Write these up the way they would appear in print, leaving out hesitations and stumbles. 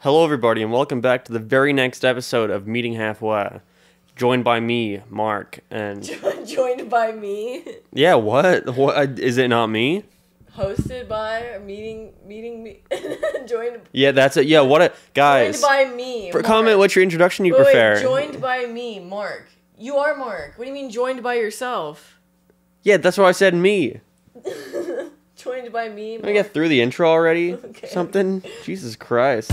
Hello everybody and welcome back to the very next episode of Meeting Halfway. Joined by me, Mark, and... Joined by me? Yeah, what? What? Is it not me? Hosted by, meeting me, joined... Yeah, that's it. Yeah, what a... Guys... Joined by me, Mark. Comment what's your introduction you prefer. Wait, joined by me, Mark. You are Mark. What do you mean joined by yourself? Yeah, that's why I said me. Joined by me, Mark. Can I get through the intro already? Okay. Something? Jesus Christ.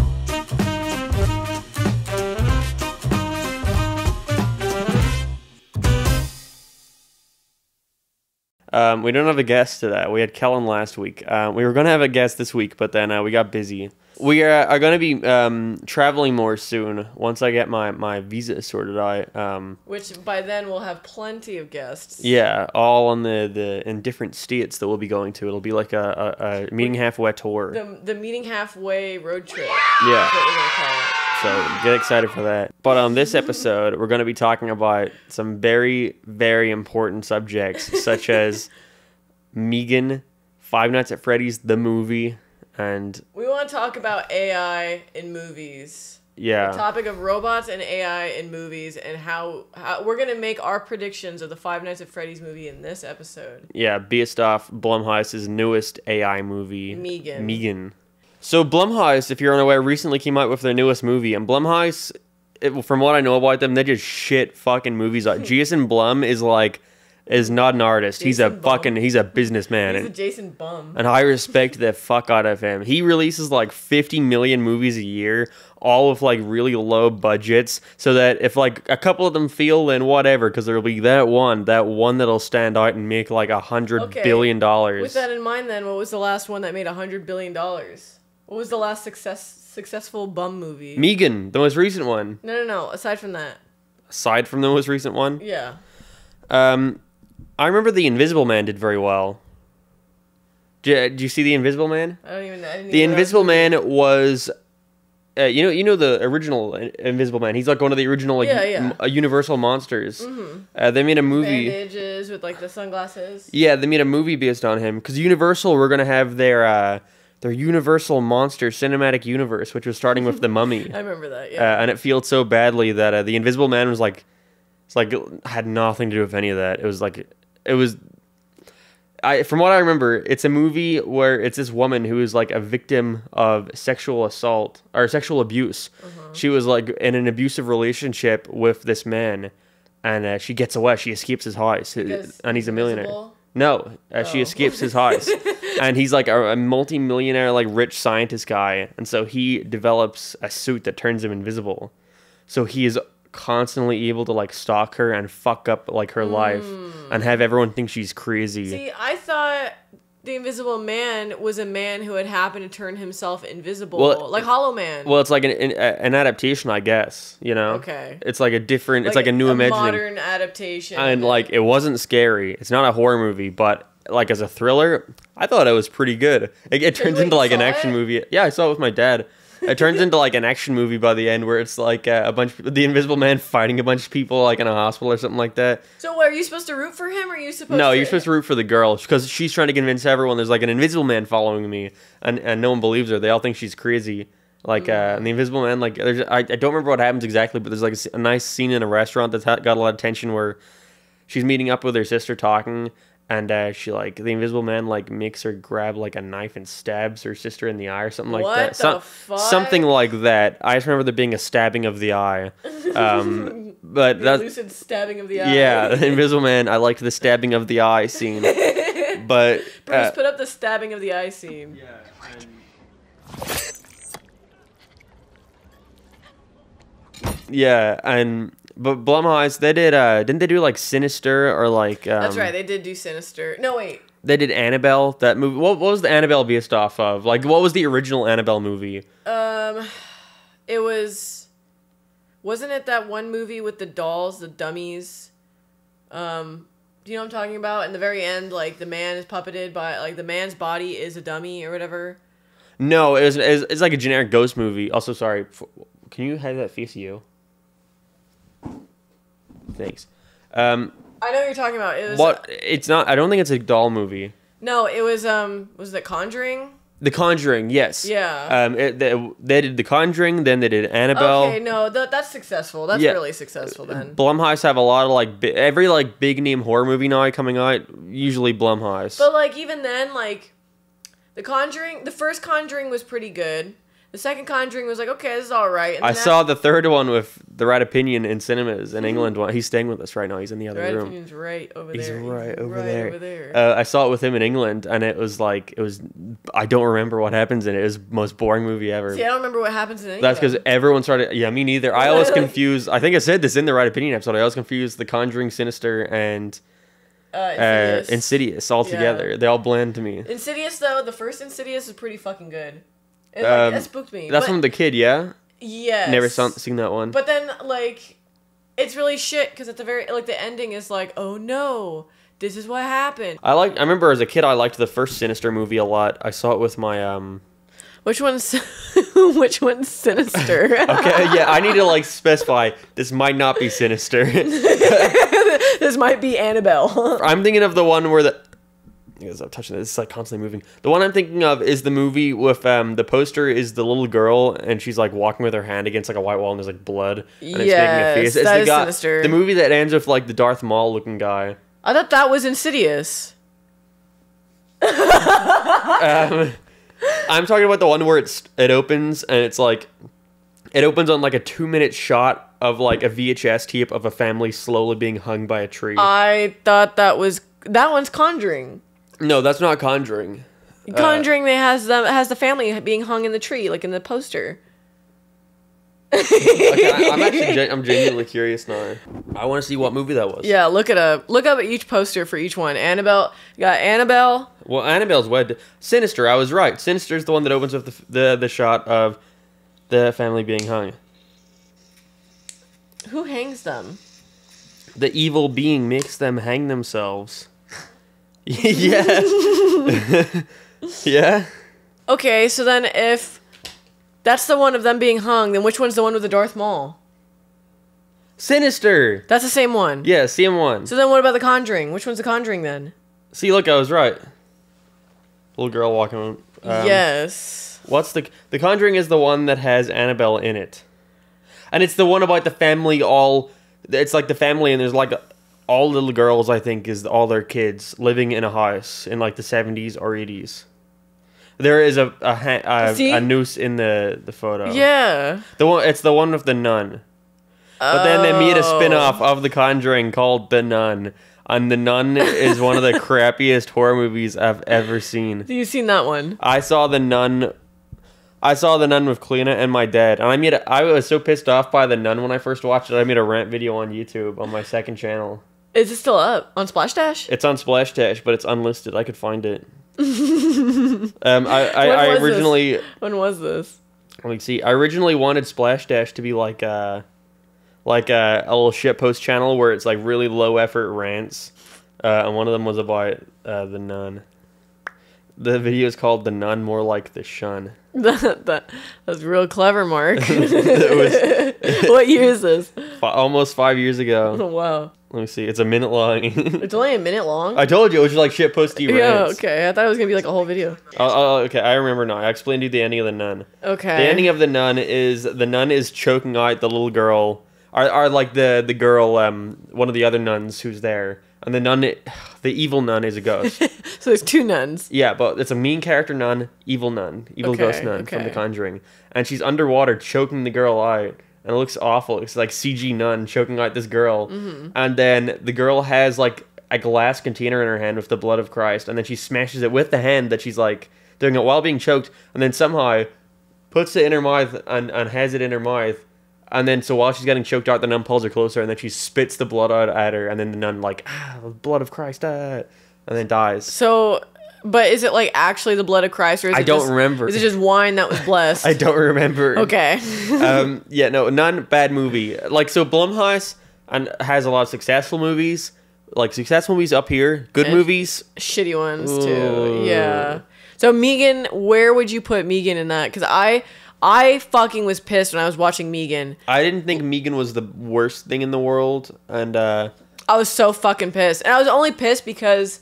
We don't have a guest today. We had Kellen last week. We were going to have a guest this week, but then we got busy. We are going to be traveling more soon once I get my visa sorted out. Which by then we'll have plenty of guests. Yeah, all on in different states that we'll be going to. It'll be like a Meeting Halfway tour. The Meeting Halfway road trip. Yeah. That's what we're going to call it. So get excited for that. But on this episode, we're going to be talking about some very, very important subjects, such as Meegan, Five Nights at Freddy's, the movie, and... We want to talk about AI in movies. Yeah. The topic of robots and AI in movies, and how we're going to make our predictions of the Five Nights at Freddy's movie in this episode. Yeah, based off Blumhouse's newest AI movie, Meegan. So Blumhouse, if you're unaware, recently came out with their newest movie, and Blumhouse, from what I know about them, they just shit fucking movies out. Jason Blum is not an artist. He's a businessman. He's a Jason Bum. And I respect the fuck out of him. He releases like 50 million movies a year, all with like really low budgets, so that if like a couple of them fail, then whatever, because there'll be that one that'll stand out and make like $100 billion. With that in mind, then, what was the last one that made $100 billion? What was the last successful bum movie? Meegan, the most recent one. No. Aside from that. Aside from the most recent one? Yeah. I remember The Invisible Man did very well. Did you see The Invisible Man? I didn't even The Invisible Man was... you know the original Invisible Man. He's like one of the original Universal monsters. Mm-hmm. They made a movie. Bandages with like the sunglasses. Yeah, they made a movie based on him because Universal were gonna have their Universal Monster Cinematic Universe, which was starting with The Mummy. I remember that. Yeah. And it failed so badly that the Invisible Man was like, had nothing to do with any of that. From what I remember, it's a movie where it's this woman who is like a victim of sexual assault or sexual abuse. Uh-huh. She was like in an abusive relationship with this man, and she gets away. She escapes his house, and he's a millionaire. Invisible? No, she escapes his house, and he's like a multi-millionaire, like rich scientist guy, and so he develops a suit that turns him invisible. So he is constantly able to like stalk her and fuck up like her life and have everyone think she's crazy. See, I thought the Invisible Man was a man who had happened to turn himself invisible, like Hollow Man. Well, it's like an adaptation, I guess, you know? Okay. It's like a different, it's like a new imagining. Modern adaptation. And like, it wasn't scary. It's not a horror movie, but like as a thriller, I thought it was pretty good. It turns into like an action movie. Yeah, I saw it with my dad. It turns into like an action movie by the end where it's like the Invisible Man fighting a bunch of people like in a hospital or something like that. So what, are you supposed to root for him or are you supposed to... No, you're supposed to root for the girl because she's trying to convince everyone there's like an Invisible Man following me and no one believes her. They all think she's crazy. Like and the Invisible Man, like I don't remember what happens exactly, but there's like a nice scene in a restaurant that's got a lot of tension where she's meeting up with her sister talking. And she the Invisible Man makes her grab like a knife and stabs her sister in the eye or something like that. What the fuck? Something like that. I just remember there being a stabbing of the eye. But the lucid stabbing of the eye. Yeah, the Invisible Man. I liked the stabbing of the eye scene. But Bruce, put up the stabbing of the eye scene. But Blumhouse, they did, didn't they do, like, Sinister or, like... That's right, they did do Sinister. No, wait. They did Annabelle, that movie. What was the Annabelle based off of? Like, what was the original Annabelle movie? It was... Wasn't it that one movie with the dolls, the dummies? Do you know what I'm talking about? In the very end, like, the man is puppeted by... Like, the man's body is a dummy or whatever. No, it's like a generic ghost movie. Also, sorry, can you have that face you? Thanks. I know what you're talking about. It was what? It's not. I don't think it's a doll movie. No, it was. Was it Conjuring? The Conjuring, yes. Yeah. They did The Conjuring, then they did Annabelle. Okay, no, that's successful. That's really successful then. Blumhouse have a lot of like every like big name horror movie now coming out. Usually Blumhouse. But like even then, like the Conjuring, the first Conjuring was pretty good. The second Conjuring was like, okay, this is all right. And I saw the third one with The Right Opinion in cinemas in England. He's staying with us right now. He's in the other room. The Right Opinion's right over there. He's right over there. there. I saw it with him in England, and it was. I don't remember what happens in it. It was the most boring movie ever. See, I don't remember what happens in it. That's because everyone started. Yeah, me neither. I always confuse. I think I said this in the Right Opinion episode. I always confuse The Conjuring, Sinister, and Insidious all together. They all blend to me. Insidious, though, the first Insidious is pretty fucking good. That spooked me. That's from the kid, yeah? Yes. Never seen that one. But then, like, it's really shit because at the very, like, the ending is like, oh no, this is what happened. I remember as a kid, I liked the first Sinister movie a lot. I saw it with my, Which one's Sinister? Okay, yeah, I need to, like, specify, this might not be Sinister. This might be Annabelle. I'm thinking of the one where because I'm touching this, it's like constantly moving. The one I'm thinking of is the movie with the poster is the little girl and she's like walking with her hand against like a white wall and there's like blood and it's making a face. It's that is Sinister. The movie that ends with like the Darth Maul looking guy. I thought that was Insidious. I'm talking about the one where it opens and it's like it opens on like a 2-minute shot of like a VHS tape of a family slowly being hung by a tree. I thought that one's Conjuring. No, that's not Conjuring. Conjuring has the family being hung in the tree, like in the poster. Okay, I'm genuinely curious now. I want to see what movie that was. Yeah, look it up. Look up each poster for each one. Annabelle, you got Annabelle. Well, Annabelle's wed. Sinister, I was right. Sinister's the one that opens with the shot of the family being hung. Who hangs them? The evil being makes them hang themselves. Yeah. Yeah. Okay, so then if that's the one of them being hung, then which one's the one with the Darth Maul? Sinister. That's the same one. Yeah, same one. So then what about the Conjuring? Which one's the Conjuring then? See, look, I was right. Little girl walking. Yes. What's the Conjuring is the one that has Annabelle in it, and it's the one about the family all. It's like the family and there's like all little girls. I think is all their kids living in a house in like the 70s or 80s. There is a noose in the photo. Yeah. It's the one with the nun. But then they made a spin-off of The Conjuring called The Nun. And The Nun is one of the crappiest horror movies I've ever seen. Have you seen that one? I saw The Nun with Kalina and my dad. And I was so pissed off by The Nun when I first watched it, I made a rant video on YouTube on my second channel. Is it still up? On Splashdashdash? It's on Splashdashdash, but it's unlisted. I could find it. I originally... When was this? Let me see. I originally wanted Splashdashdash to be like a little shitpost channel where it's like really low effort rants, and one of them was about The Nun. The video is called The Nun More Like the Shun. That's real clever, Mark. It was, what year is this? Almost 5 years ago. Oh, wow. Let me see. It's a minute long. It's only a minute long? I told you it was just like shitposty rants. Yeah, okay. I thought it was going to be like a whole video. Okay, I remember now. I explained to you the ending of The Nun. Okay. The ending of The Nun is choking out the little girl. Or like the girl, one of the other nuns who's there. And the evil nun is a ghost. So there's two nuns. Yeah, but it's a mean character nun, evil ghost nun from The Conjuring. And she's underwater choking the girl out. And it looks awful. It's like CG nun choking out this girl. Mm-hmm. And then the girl has like a glass container in her hand with the blood of Christ. And then she smashes it with the hand that she's like doing it while being choked. And then somehow puts it in her mouth and has it in her mouth. And then, so while she's getting choked out, the nun pulls her closer, and then she spits the blood out at her, and then the nun, like, the blood of Christ, and then dies. So, but is it, like, actually the blood of Christ, or is I don't remember. Is it just wine that was blessed? I don't remember. Okay. Yeah, no, not bad movie. Like, so Blumhouse has a lot of successful movies, like, successful movies up here, good and movies. Shitty ones, too. Yeah. So, Meegan, where would you put Meegan in that? Because I fucking was pissed when I was watching Meegan. I didn't think Meegan was the worst thing in the world, and I was so fucking pissed. And I was only pissed because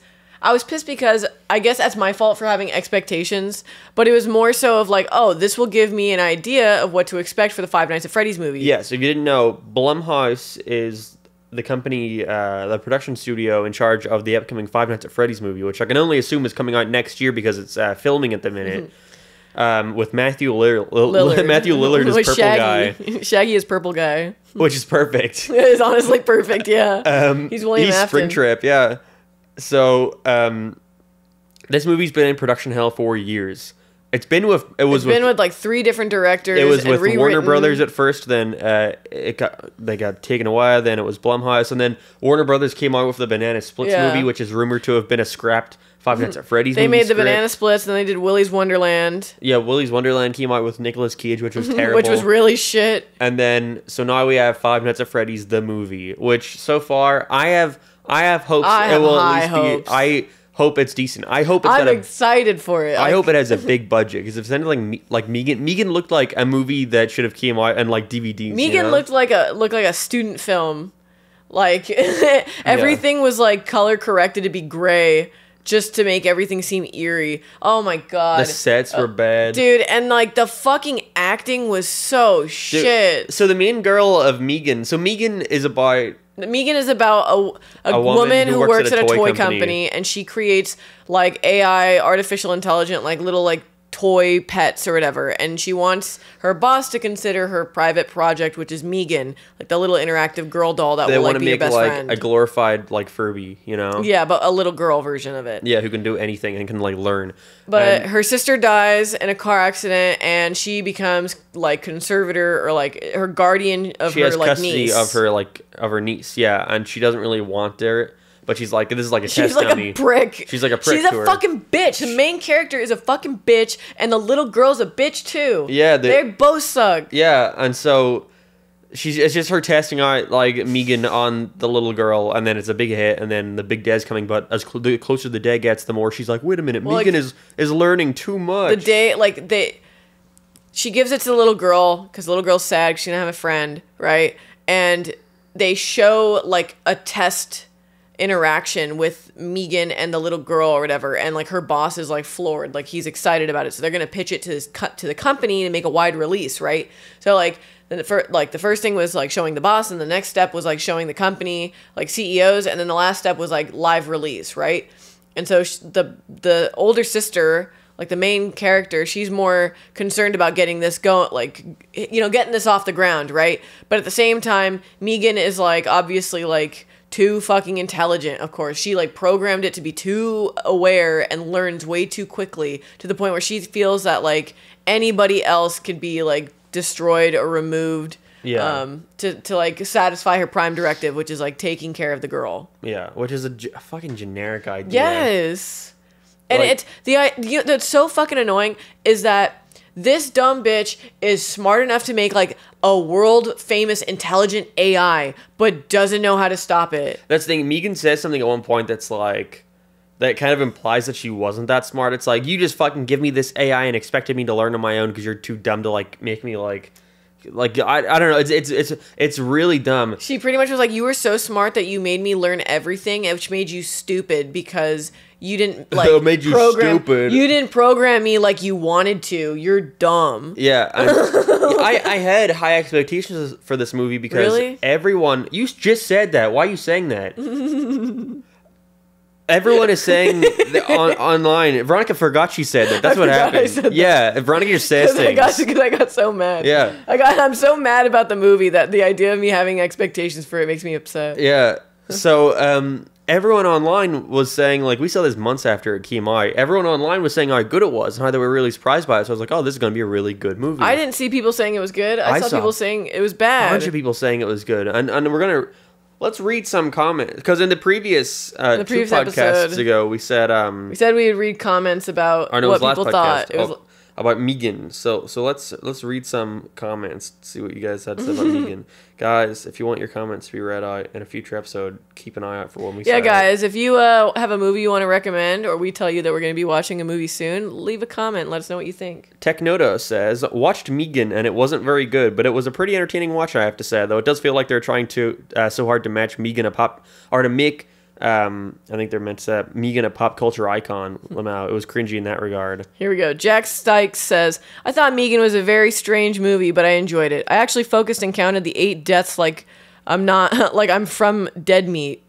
I was pissed because I guess that's my fault for having expectations, but it was more so of like, oh, this will give me an idea of what to expect for the Five Nights at Freddy's movie. Yes, if you didn't know, Blumhouse is the company, the production studio in charge of the upcoming Five Nights at Freddy's movie, which I can only assume is coming out next year because it's filming at the minute. With Matthew Lillard. Matthew Lillard is With purple Shaggy. guy. Shaggy is purple guy. Which is perfect. It is honestly perfect, yeah. He's William Afton. Springtrap, yeah. So, this movie's been in production hell for years. It's been with like 3 different directors. It was and with rewritten. Warner Brothers at first, then they got taken away, then it was Blumhouse, and then Warner Brothers came out with the Banana Splits movie, which is rumored to have been a scrapped Five Nights at Freddy's They movie made the script. Banana Splits, and then they did Willy's Wonderland. Yeah, Willy's Wonderland came out with Nicolas Cage, which was terrible. Which was really shit. And then, so now we have Five Nights at Freddy's, the movie, which so far, I have hopes. I have high hopes. I hope it's decent. I hope it's I'm excited for it. I hope it has a big budget, because if it's anything like Meegan, Meegan looked like a movie that should have came out and like DVDs. Meegan looked like a student film. Like everything was like color corrected to be gray just to make everything seem eerie. Oh my god. The sets were bad. Dude, and like the fucking acting was so shit. So the main girl of Meegan, so Meegan is about a woman who works at a toy company, and she creates like AI, artificial intelligent, like little like toy pets or whatever, and she wants her boss to consider her private project, which is Meegan, like the little interactive girl doll that will like be your best friend. They want to make like a glorified like Furby, you know? Yeah, but a little girl version of it. Yeah, who can do anything and can like learn. But her sister dies in a car accident, and she becomes like conservator or like her guardian of her like niece. She has custody of her niece, yeah, and she doesn't really want her. But she's like, this is like a test dummy. She's like a prick. She's like a prick. She's a fucking bitch. The main character is a fucking bitch, and the little girl's a bitch too. Yeah, they both suck. Yeah, and so it's just her testing out like Meegan on the little girl, and then it's a big hit, and then the big dad's coming. But as the closer the dad gets, the more she's like, wait a minute, Meegan is learning too much. She gives it to the little girl because the little girl's sad because she didn't have a friend, right? And they show like a test interaction with Meegan and the little girl or whatever, and like her boss is like floored, like he's excited about it, so they're gonna pitch it to the company to make a wide release, right? So like then the first thing was like showing the boss, and the next step was like showing the company, like CEOs, and then the last step was like live release, right? And so the older sister, like the main character, she's more concerned about getting this going, like, you know, getting this off the ground, right? But at the same time, Meegan is like obviously like too fucking intelligent, of course. She like programmed it to be too aware and learns way too quickly to the point where she feels that like anybody else could be like destroyed or removed, to like satisfy her prime directive, which is like taking care of the girl. Yeah, which is a fucking generic idea. Yes. And like, that's so fucking annoying is that this dumb bitch is smart enough to make like a world famous intelligent AI, but doesn't know how to stop it. That's the thing. Meegan says something at one point that's like, that kind of implies that she wasn't that smart. It's like, you just fucking give me this AI and expected me to learn on my own because you're too dumb to like make me like I don't know. It's really dumb. She pretty much was like, you were so smart that you made me learn everything, which made you stupid because you didn't like made you stupid. You didn't program me like you wanted to. You're dumb. Yeah, I had high expectations for this movie because everyone. You just said that. Why are you saying that? Everyone is saying online. Veronica forgot she said that. That's what happened. Yeah, Veronica just says things. Because I got so mad. Yeah, I'm so mad about the movie that the idea of me having expectations for it makes me upset. Yeah. So everyone online was saying, like, we saw this months after it came out. Everyone online was saying how good it was and how they were really surprised by it. So I was like, oh, this is going to be a really good movie. I didn't see people saying it was good. I saw people saying it was bad. A bunch of people saying it was good, and we're gonna. Let's read some comments, because in the previous two podcasts ago, we said we would read comments about what people thought. It was about Meegan. So let's read some comments, see what you guys had to say about Meegan. Guys, if you want your comments to be read out in a future episode, keep an eye out for when we say. Yeah, guys, if you have a movie you want to recommend, or we tell you that we're going to be watching a movie soon, leave a comment and let us know what you think. Technoto says, watched Meegan and it wasn't very good, but it was a pretty entertaining watch, I have to say, though it does feel like they're trying to so hard to match Meegan or to make I think they're meant to Meegan a pop culture icon. It was cringy in that regard. Here we go. Jack Stykes says, I thought Meegan was a very strange movie, but I enjoyed it. I actually focused and counted the 8 deaths like I'm from Dead Meat.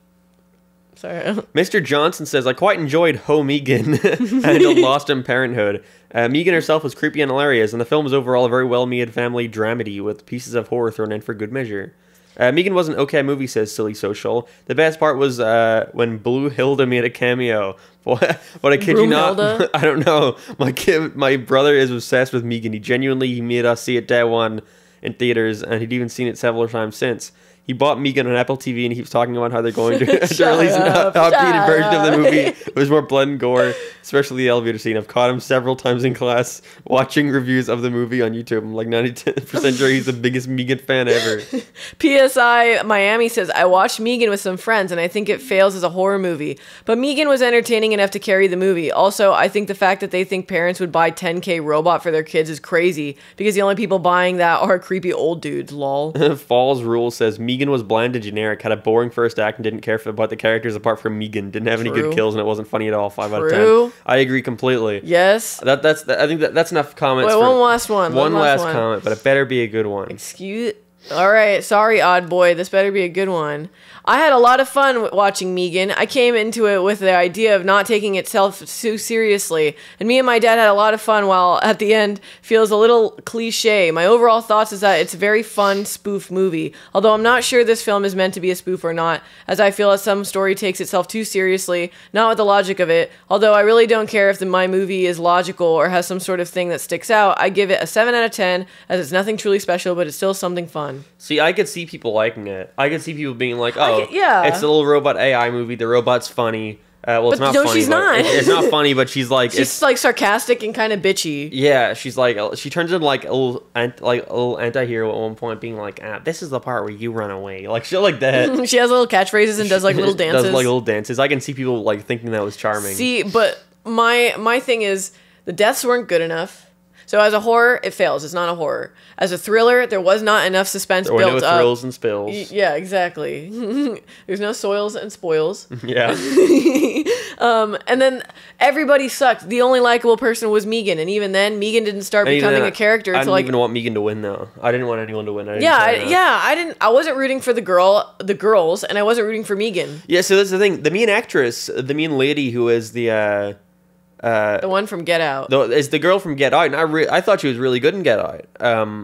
Sorry. Mr. Johnson says, I quite enjoyed Ho Meegan and Lost in Parenthood. Meegan herself was creepy and hilarious, and the film was overall a very well-made family dramedy with pieces of horror thrown in for good measure. Meegan was an okay movie, says Silly Social. The best part was when Blue Hilda made a cameo. But I kid you not, I don't know. My brother is obsessed with Meegan. He made us see it day one in theaters, and he'd even seen it several times since. He bought Meegan on Apple TV, and he was talking about how they're going to release an updated version of the movie. It was more blood and gore, especially the elevator scene. I've caught him several times in class watching reviews of the movie on YouTube. I'm like 90% sure he's the biggest Meegan fan ever. PSI Miami says, I watched Meegan with some friends, and I think it fails as a horror movie. But Meegan was entertaining enough to carry the movie. Also, I think the fact that they think parents would buy $10K robot for their kids is crazy, because the only people buying that are creepy old dudes, lol. Falls Rule says, Meegan was bland and generic, had a boring first act, and didn't care about the characters apart from Meegan. Didn't have any good kills, and it wasn't funny at all. 5 out of 10. I agree completely. Yes. I think that's enough comments. Wait, one last one. One last comment, but it better be a good one. All right, sorry, odd boy. This better be a good one. I had a lot of fun watching Meegan. I came into it with the idea of not taking itself too seriously, and me and my dad had a lot of fun, while at the end feels a little cliche. My overall thoughts is that it's a very fun spoof movie, although I'm not sure this film is meant to be a spoof or not, as I feel that some story takes itself too seriously, not with the logic of it, although I really don't care if my movie is logical or has some sort of thing that sticks out. I give it a 7 out of 10, as it's nothing truly special, but it's still something fun. See, I could see people liking it. I could see people being like, oh, yeah, it's a little robot AI movie. The robot's funny. Well, it's not funny. She's not. It's not funny, but she's like... She's like sarcastic and kind of bitchy. Yeah, she's like... She turns into like a little anti-hero at one point, being like, this is the part where you run away. Like, shit like that. She has little catchphrases and does like little dances. Does like little dances. I can see people like thinking that was charming. See, but my thing is, the deaths weren't good enough. So as a horror, it fails. It's not a horror. As a thriller, there was not enough suspense built up. There were no thrills and spills. Yeah, exactly. There's no soils and spoils. Yeah. And then everybody sucked. The only likable person was Meegan, and even then, Meegan didn't start becoming a character. I didn't even want Meegan to win, though. I didn't want anyone to win. I wasn't rooting for the girls, and I wasn't rooting for Meegan. Yeah, so that's the thing. The main actress, the main lady who is the one from Get Out. Is the girl from Get Out, and I thought she was really good in Get Out.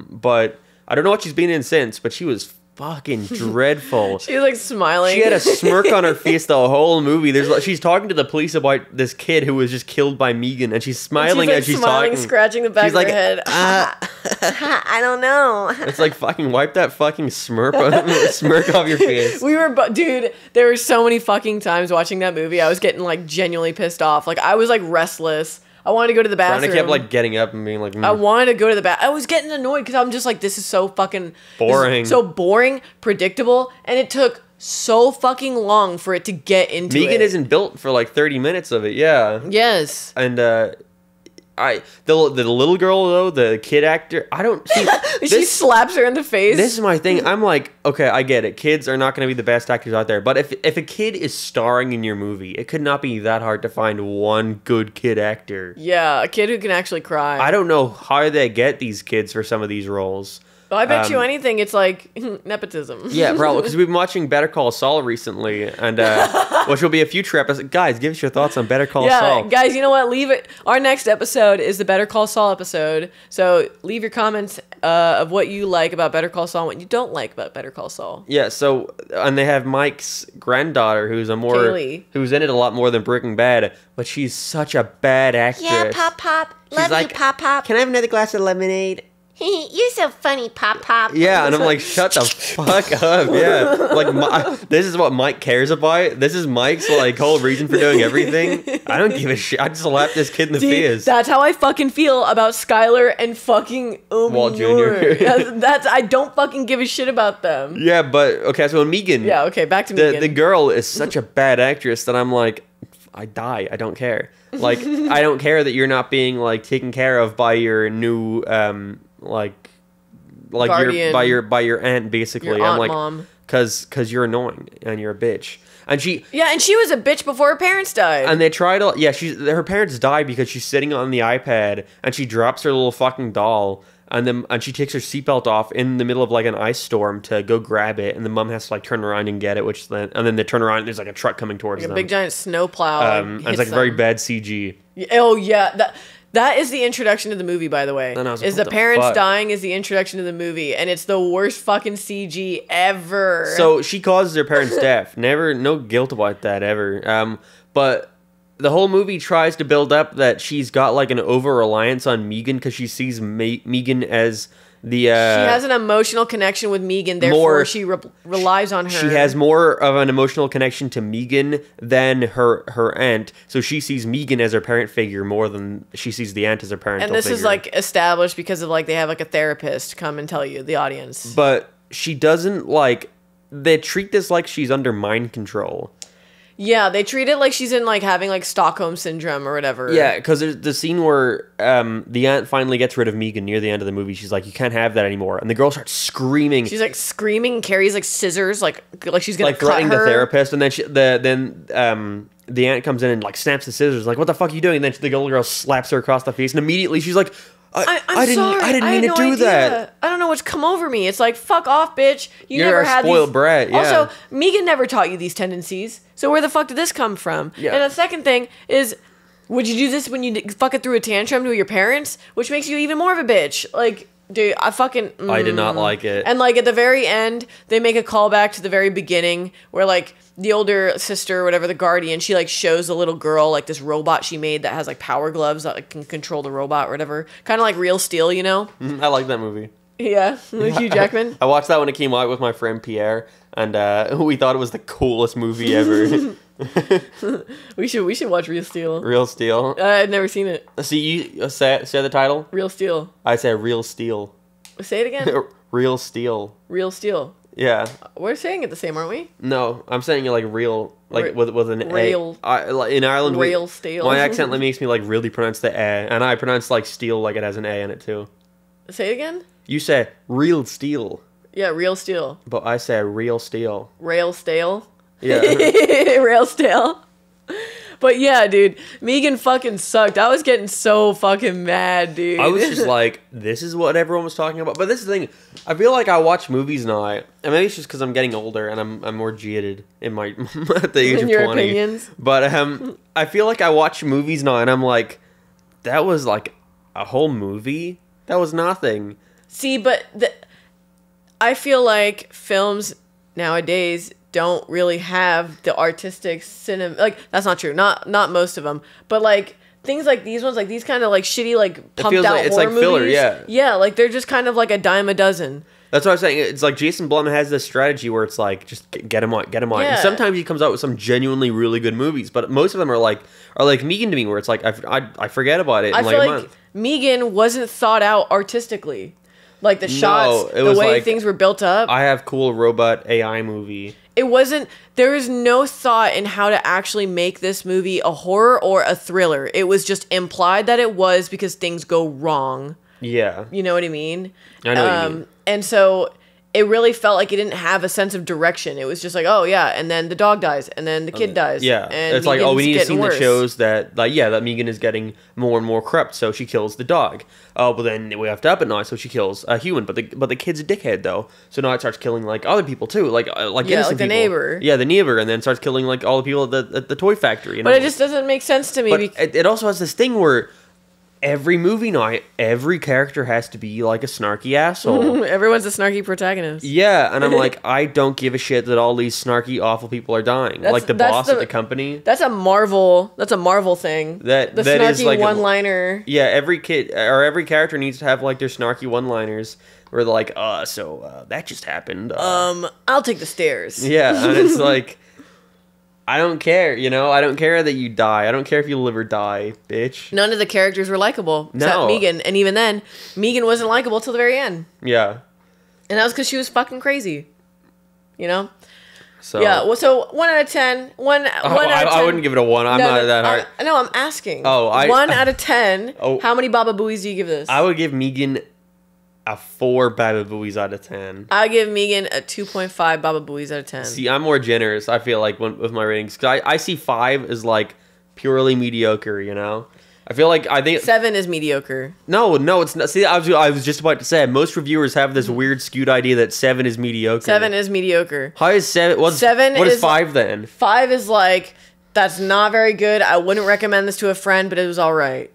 But I don't know what she's been in since, but she was fucking dreadful. She was like smiling. She had a smirk on her face the whole movie. She's talking to the police about this kid who was just killed by Meegan, and she's smiling as she's talking, scratching the back of her head. I don't know. It's like, fucking wipe that fucking smirk off your face. Dude, there were so many fucking times watching that movie, I was getting like genuinely pissed off. Like, I was like restless. I wanted to go to the bathroom. I kept like getting up and being like, I wanted to go to the bathroom. I was getting annoyed because I'm just like, this is so fucking boring. So boring, predictable, and it took so fucking long for it to get into Meegan isn't built for like 30 minutes of it, yeah. Yes. And the little girl though, the kid actor, I don't see she slaps her in the face. This is my thing. I'm like, okay, I get it. Kids are not going to be the best actors out there, but if a kid is starring in your movie, it could not be that hard to find one good kid actor. Yeah, a kid who can actually cry. I don't know how they get these kids for some of these roles. Well, I bet you anything, it's like nepotism. Yeah, probably, because we've been watching Better Call Saul recently, and which will be a future episode. Guys, give us your thoughts on Better Call Saul. Yeah, guys, you know what? Leave it. Our next episode is the Better Call Saul episode, so leave your comments of what you like about Better Call Saul and what you don't like about Better Call Saul. Yeah, so, and they have Mike's granddaughter, who's Kaylee. Who's in it a lot more than Breaking Bad, but she's such a bad actress. Yeah, Pop. Love you, Pop. Can I have another glass of lemonade? You're so funny, Pop. Yeah, and I'm like, shut the fuck up. Yeah, like this is what Mike cares about. This is Mike's like whole reason for doing everything. I don't give a shit. I just slapped this kid in the face. That's how I fucking feel about Skylar and fucking Walt Jr. That's I don't fucking give a shit about them. Yeah, but okay, so Meegan. Yeah, okay, back to Meegan. The girl is such a bad actress that I'm like, I die. I don't care. Like, I don't care that you're not being like taken care of by your new by your aunt basically. Your I'm like, mom. because you're annoying and you're a bitch. And she was a bitch before her parents died. And they try to her parents die because she's sitting on the iPad and she drops her little fucking doll and she takes her seatbelt off in the middle of like an ice storm to go grab it, and the mom has to like turn around and get it, and then they turn around and there's like a truck coming towards them. A big giant snowplow. And it's like very bad CG. Oh yeah, that is the introduction to the movie, by the way. Is the parents dying is the introduction to the movie, and it's the worst fucking CG ever. So she causes her parents' death. No guilt about that ever. But the whole movie tries to build up that she's got like an over-reliance on Meegan because she sees Meegan as the... she has an emotional connection with Meegan, therefore she relies on her. She has more of an emotional connection to Meegan than her aunt, so she sees Meegan as her parent figure more than she sees the aunt as her parental figure. And this is like established because of like they have like a therapist come and tell you, the audience. But she doesn't like... They treat this like she's under mind control. Yeah, they treat it like she's in like having like Stockholm syndrome or whatever. Yeah, because there's the scene where the aunt finally gets rid of Meegan near the end of the movie. She's like, "You can't have that anymore," and the girl starts screaming. She's like screaming, carries like scissors, like she's gonna like threatening the therapist, and then the aunt comes in and like snaps the scissors, like, "What the fuck are you doing?" And then the little girl slaps her across the face, and immediately she's like, I didn't mean to do that. I don't know what's come over me. It's like, fuck off, bitch. You're never a had spoiled these. brat. Yeah. Also, Meegan never taught you these tendencies. So where the fuck did this come from? Yeah. And the second thing is, would you do this when you fucking threw a tantrum to your parents? Which makes you even more of a bitch. Like, dude, I did not like it. And like at the very end, they make a callback to the very beginning where like the older sister or whatever, the guardian, she like shows the little girl like this robot she made that has like power gloves that like, can control the robot or whatever. Kind of like Real Steel, you know? I like that movie. Yeah, with Hugh Jackman. I watched that when it came out with my friend Pierre, and we thought it was the coolest movie ever. we should watch Real Steel. Real Steel. I've never seen it. See, you say the title. Real Steel. I say Real Steel. Say it again. Real Steel. Real Steel. Yeah. We're saying it the same, aren't we? No, I'm saying it like real, like with an real. In Ireland, Real Steel. My accent makes me like really pronounce the A, and I pronounce like steel like it has an A in it too. Say it again. You say Real Steel. Yeah, Real Steel. But I say Real Steel. Rail Stale. Yeah. Rail Stale. But yeah, dude, Meegan fucking sucked. I was getting so fucking mad, dude. I was just like, this is what everyone was talking about. But this is the thing, I feel like I watch movies now, and maybe it's just because I'm getting older and I'm more jaded in my at the age of 20. Opinions. But I feel like I watch movies now, and I'm like, that was like a whole movie. That was nothing. See, but I feel like films nowadays don't really have the artistic cinema. Like, that's not true. Not most of them. But like things like these ones, like these kind of like shitty, like pumped out like, it's horror like filler, movies. yeah. Yeah, like they're just kind of like a dime a dozen. That's what I'm saying. It's like Jason Blum has this strategy where it's like, just get him on. Yeah. And sometimes he comes out with some genuinely really good movies, but most of them are like Meegan to me, where it's like I forget about it in like a month. Meegan wasn't thought out artistically. Like the shots, the way like, things were built up. I have cool robot AI movie. It wasn't, there was no thought in how to actually make this movie a horror or a thriller. It was just implied that it was because things go wrong. Yeah. You know what I mean? I know what you mean. And so it really felt like it didn't have a sense of direction. It was just like, oh yeah, and then the dog dies, and then the kid dies. Yeah, and it's like, oh, we need a scene worse. that shows that, like, yeah, that Meegan is getting more and more corrupt, so she kills the dog. Oh, but then we have to up it now, so she kills a human. But the kid's a dickhead though, so now it starts killing like other people too, like innocent the people. neighbor. Yeah, the neighbor, and then starts killing like all the people at the toy factory. You know? But it just doesn't make sense to me. But it also has this thing where every movie now, every character has to be like a snarky asshole. Everyone's a snarky protagonist. Yeah, and I'm like, I don't give a shit that all these snarky, awful people are dying. Like the boss of the company. That's a Marvel thing. The snarky is like one-liner. Yeah, every kid or every character needs to have like their snarky one-liners where they're like, that just happened. I'll take the stairs. Yeah, and it's like, I don't care, you know? I don't care that you die. I don't care if you live or die, bitch. None of the characters were likable except Meegan. And even then, Meegan wasn't likable till the very end. Yeah. And that was because she was fucking crazy. You know? So yeah, well, so 1 out of 10. One out of 10. I wouldn't give it a 1. I'm not that hard. No, I'm asking. 1 out of 10. Oh. How many Baba Booies do you give this? I would give Meegan a 4 Baba Booies out of 10. I give Meegan a 2.5 Baba Booies out of 10. See, I'm more generous, I feel like, with my ratings. Because I see 5 as, like, purely mediocre, you know? I feel like, I think... 7 is mediocre. No, it's not. See, I was just about to say, most reviewers have this weird, skewed idea that 7 is mediocre. 7 is mediocre. How is 7... What is 5, then? 5 is, like, that's not very good. I wouldn't recommend this to a friend, but it was alright.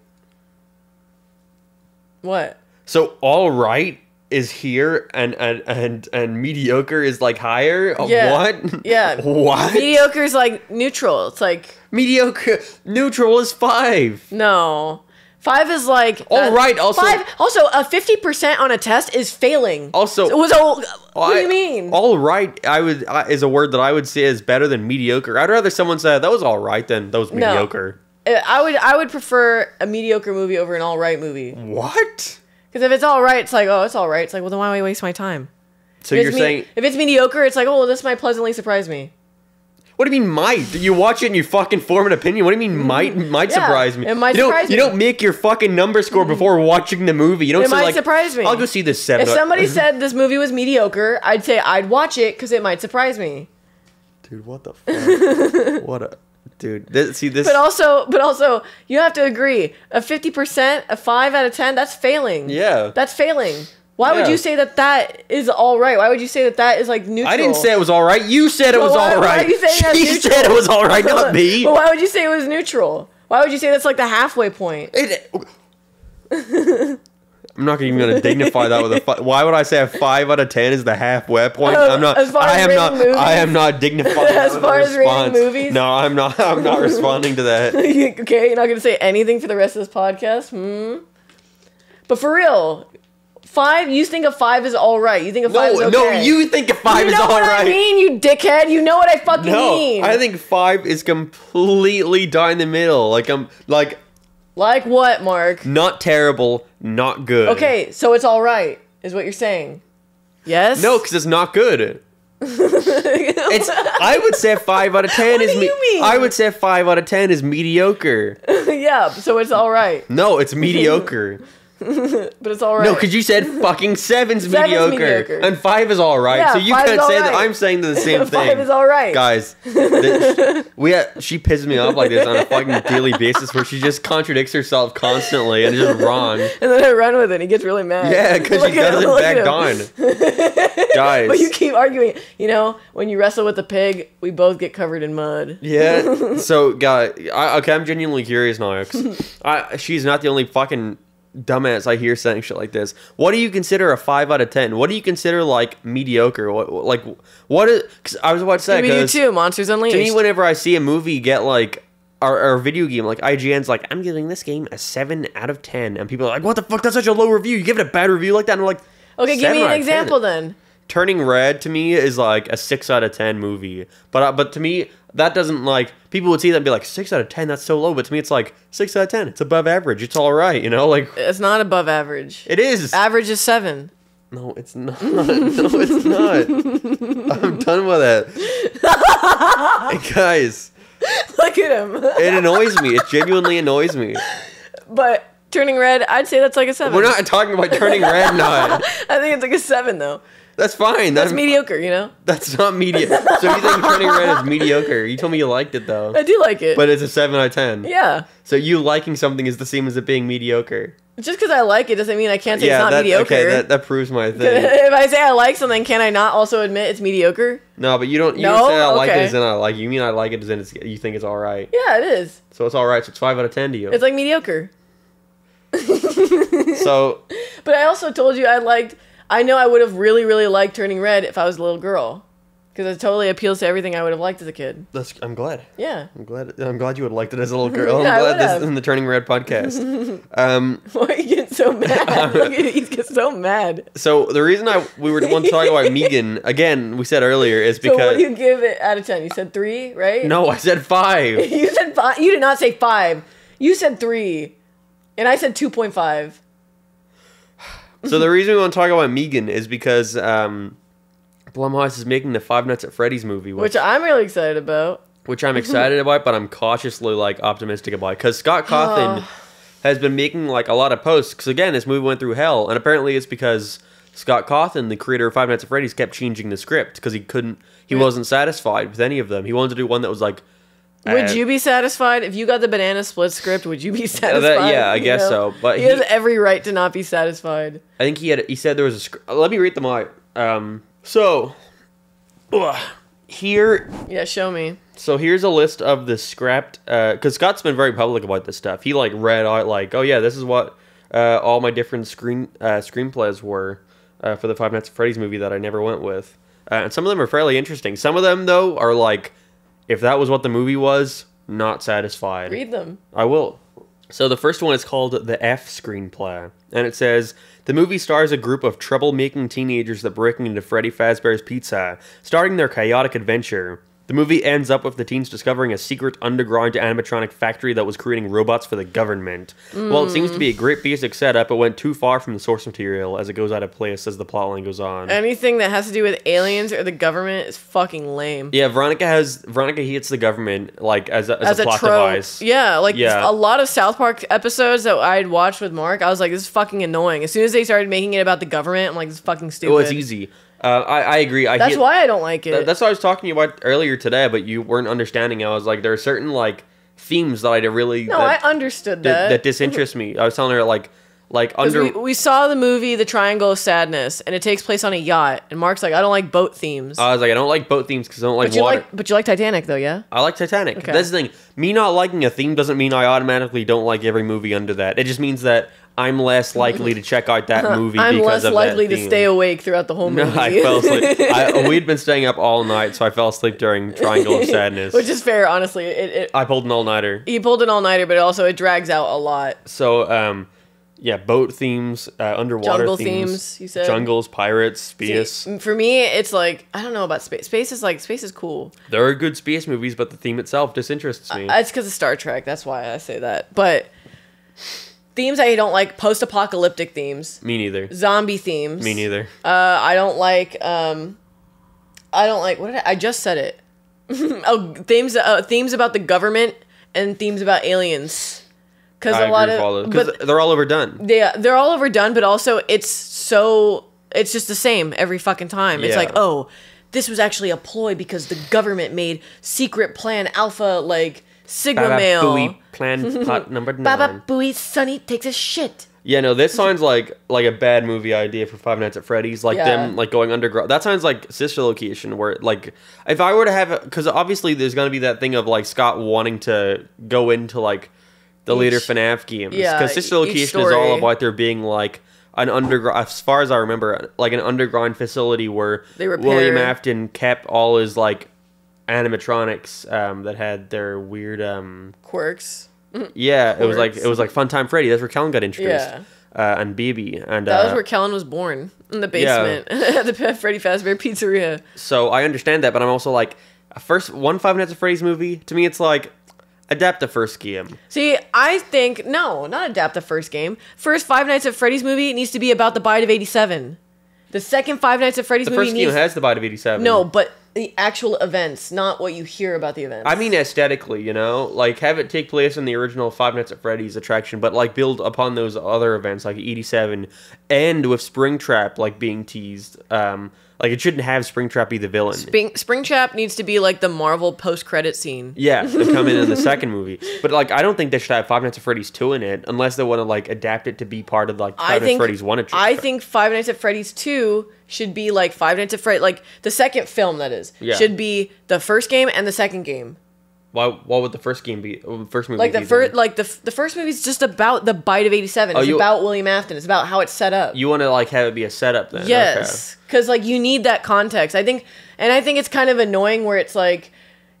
What? So, alright is here, and mediocre is, like, higher? Yeah. What? Yeah. What? Mediocre is, like, neutral. It's, like... Mediocre... Neutral is 5. No. 5 is, like... Alright, also... 5... Also, a 50% on a test is failing. Also... It was a... What do you mean? Alright, is a word that I would say is better than mediocre. I'd rather someone say, that was alright than that was mediocre. I would prefer a mediocre movie over an alright movie. What? Because if it's alright, it's like, oh, it's alright. It's like, well, then why would I waste my time? So you're saying... If it's mediocre, it's like, oh, well, this might pleasantly surprise me. What do you mean might? You watch it and you fucking form an opinion. What do you mean might surprise me? It might surprise me. You don't make your fucking number score before watching the movie. You don't say, like, surprise me. I'll go see this 7. If somebody said this movie was mediocre, I'd say I'd watch it because it might surprise me. Dude, what the fuck? What a... Dude, this... But also, you have to agree. A 50%, a 5 out of 10, that's failing. Yeah. That's failing. Why would you say that is all right? Why would you say that is, like, neutral? I didn't say it was all right. You said it was all right. Why are you saying that's neutral? She said it was all right, not me. But why would you say it was neutral? Why would you say that's, like, the halfway point? I'm not even going to dignify that with a 5. Why would I say a 5 out of 10 is the halfway point? I'm not. I am not dignifying as far as rating movies. No, I'm not. I'm not responding to that. Okay, you're not going to say anything for the rest of this podcast. But for real, 5. You think a 5 is all right? You think a 5 is okay? No, you think a 5 is all right? You know what I mean, you dickhead. You know what I fucking mean. I think 5 is completely down the middle. Like what, Mark? Not terrible, not good. Okay, so it's all right, is what you're saying. Yes? No, because it's not good. I would say 5 out of 10 is... What do you mean? I would say 5 out of 10 is mediocre. Yeah, so it's all right. No, it's mediocre. But it's all right. No, because you said fucking 7's mediocre. And 5 is all right. Yeah, so you 5 can't is say all that right. I'm saying the same thing. 5 is all right. Guys, she pisses me off like this on a fucking daily basis where she just contradicts herself constantly and is just wrong. And then I run with it and he gets really mad. Yeah, because she doesn't back down. Guys. But you keep arguing. You know, when you wrestle with the pig, we both get covered in mud. Yeah. So, guys, I'm genuinely curious now. 'Cause she's not the only fucking dumbass I hear saying shit like this. What do you consider a 5 out of 10? What do you consider, like, mediocre? What is... Because I was about to say... Maybe you too, Monsters Unleashed. To me, whenever I see a movie get, like... Or a video game, like, IGN's like, I'm giving this game a 7 out of 10. And people are like, what the fuck? That's such a low review. You give it a bad review like that? And I'm like... Okay, give me an example then. Turning Red, to me, is, like, a 6 out of 10 movie. But to me... That doesn't, like, people would see that and be like, 6 out of 10, that's so low. But to me, it's like, 6 out of 10, it's above average. It's all right, you know? Like, it's not above average. It is. Average is 7. No, it's not. No, it's not. I'm done with it. Hey, guys. Look at him. It annoys me. It genuinely annoys me. But Turning Red, I'd say that's like a 7. We're not talking about Turning Red now. I think it's like a 7, though. That's fine. That's mediocre, you know? That's not mediocre. So you think Turning Red is mediocre? You told me you liked it, though. I do like it. But it's a 7 out of 10. Yeah. So you liking something is the same as it being mediocre. Just because I like it doesn't mean I can't say it's not mediocre. Okay, that proves my thing. If I say I like something, can I not also admit it's mediocre? No, but you don't say I like it as in I like it. You mean I like it as in you think it's alright. Yeah, it is. So it's alright, so it's 5 out of 10 to you. It's like mediocre. So... But I also told you I know I would have really, really liked Turning Red if I was a little girl. Because it totally appeals to everything I would have liked as a kid. I'm glad. Yeah. I'm glad you would have liked it as a little girl. Yeah, I'm glad this is in the Turning Red podcast. Why are you getting so mad? Look at he's getting so mad. So the reason we were want to talk about Meegan, again, we said earlier, is because... So what do you give it out of 10? You said 3, right? No, I said 5. You said 5. You did not say 5. You said 3. And I said 2.5. So the reason we want to talk about Meegan is because Blumhouse is making the Five Nights at Freddy's movie. Which I'm really excited about. Which I'm excited about, but I'm cautiously, like, optimistic about. Because Scott Cawthon has been making like a lot of posts because again, this movie went through hell, and apparently it's because Scott Cawthon, the creator of Five Nights at Freddy's, kept changing the script because he wasn't satisfied with any of them. He wanted to do one that was like. Would you be satisfied if you got the banana split script? Would you be satisfied? Yeah, I guess so. But he has every right to not be satisfied. I think he said there was a script. Let me read them out. Here. Yeah, show me. So here's a list of the script, because Scott's been very public about this stuff. He like read out like, oh yeah, this is what all my different screenplays were for the Five Nights at Freddy's movie that I never went with, and some of them are fairly interesting. Some of them though are like, if that was what the movie was, not satisfied. Read them. I will. So the first one is called The F Screenplay, and it says, the movie stars a group of troublemaking teenagers that break into Freddy Fazbear's Pizza, starting their chaotic adventure. The movie ends up with the teens discovering a secret underground animatronic factory that was creating robots for the government. While it seems to be a great basic setup, it went too far from the source material as it goes out of place as the plotline goes on. Anything that has to do with aliens or the government is fucking lame. Yeah, Veronica hates the government like as a plot trope. device. Yeah, a lot of South Park episodes that I'd watched with Mark, I was like, this is fucking annoying. As soon as they started making it about the government, I'm like, this is fucking stupid. Oh, it's easy. I agree. That's why I don't like it. That's what I was talking to you about earlier today, but you weren't understanding. I was like, there are certain like themes that I really I understood that disinterest me. I was telling her like under we saw the movie The Triangle of Sadness, and it takes place on a yacht. And Mark's like, I don't like boat themes. I was like, I don't like boat themes because I don't like water. But you like Titanic though, yeah? I like Titanic. Okay. That's the thing. Me not liking a theme doesn't mean I automatically don't like every movie under that. It just means that I'm less likely to check out that movie I'm because less of likely that to theme. stay awake throughout the whole movie. No, I fell asleep. We'd been staying up all night, so I fell asleep during Triangle of Sadness. Which is fair, honestly. I pulled an all-nighter. He pulled an all-nighter, but also it drags out a lot. So, yeah, boat themes, underwater Jungle themes. You said? Jungles, pirates, space. See, for me, it's like, I don't know about space. Space is cool. There are good space movies, but the theme itself disinterests me. It's because of Star Trek. That's why I say that. But themes I don't like, post-apocalyptic themes. Me neither. Zombie themes. Me neither. I don't like, I just said it. Themes about the government and themes about aliens. Because they're all overdone. They're all overdone, but also it's just the same every fucking time. It's like, oh, this was actually a ploy because the government made secret plan Alpha like Sigma Baba male. Booey plan plot number 9. Baba Booey Sonny takes a shit. Yeah, no, this sounds like a bad movie idea for Five Nights at Freddy's. Like them like going underground. That sounds like Sister Location, where like if I were to have it, because obviously there's gonna be that thing of like Scott wanting to go into like the later FNAF games. Yeah, because Sister Location is all about there being like an underground, as far as I remember, like an underground facility where William Afton kept all his like animatronics that had their weird quirks. Yeah, it was like Funtime Freddy. That's where Kellen got introduced. Yeah. And Baby. And that was where Kellen was born, in the basement at the Freddy Fazbear Pizzeria. So I understand that, but I'm also like, one Five Nights at Freddy's movie, to me it's like, adapt the first game. See, I think, no, not adapt the first game. First Five Nights at Freddy's movie needs to be about the Bite of 87. The second Five Nights at Freddy's movie The first game has the Bite of 87. No, but the actual events, not what you hear about the events. I mean aesthetically, you know? Like, have it take place in the original Five Nights at Freddy's attraction, but, like, build upon those other events, like 87, and with Springtrap, like, being teased. Like, it shouldn't have Springtrap be the villain. Springtrap needs to be, like, the Marvel post-credit scene. Yeah, they come in the second movie. But, like, I don't think they should have Five Nights at Freddy's 2 in it, unless they want to, like, adapt it to be part of, like, Five Nights at Freddy's 1 attraction. I think Five Nights at Freddy's 2 should be, like, Five Nights at Freddy's, like, the second film, that is, should be the first game and the second game. Why would the first game be? First movie like the first, like the first movie is just about the Bite of 87. It's about William Afton. It's about how it's set up. You want to like have it be a setup then? Yes, because like you need that context. I think it's kind of annoying where it's like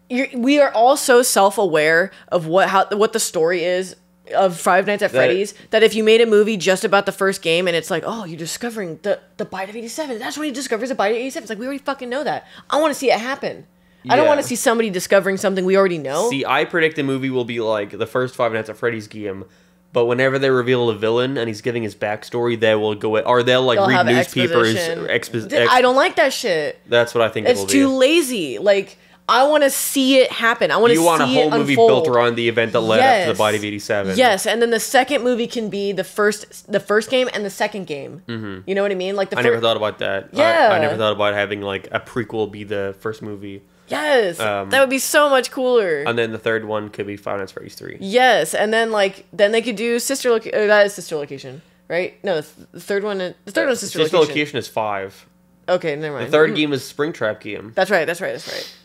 we are all so self-aware of what the story is of Five Nights at Freddy's that if you made a movie just about the first game and it's like, oh, you're discovering the Bite of 87. That's when he discovers the Bite of 87. It's like we already fucking know that. I want to see it happen. I don't want to see somebody discovering something we already know. See, I predict the movie will be like the first Five Nights at Freddy's game, but whenever they reveal a villain and he's giving his backstory, they will go, or they'll read newspapers. I don't like that shit. That's what I think it's too lazy. Like, I want to see it happen. I want to see it unfold. You want a whole movie built around the event that led up to the Body of 87. Yes, and then the second movie can be the first game and the second game. Mm-hmm. You know what I mean? Like I never thought about that. Yeah. I never thought about having like a prequel be the first movie. Yes, that would be so much cooler. And then the third one could be Five Nights at Freddy's 3. Yes, and then they could do sister location. That is sister location, right? No, the third one. The third one's sister location. Sister location is 5. Okay, never mind. The third game is Springtrap game. That's right.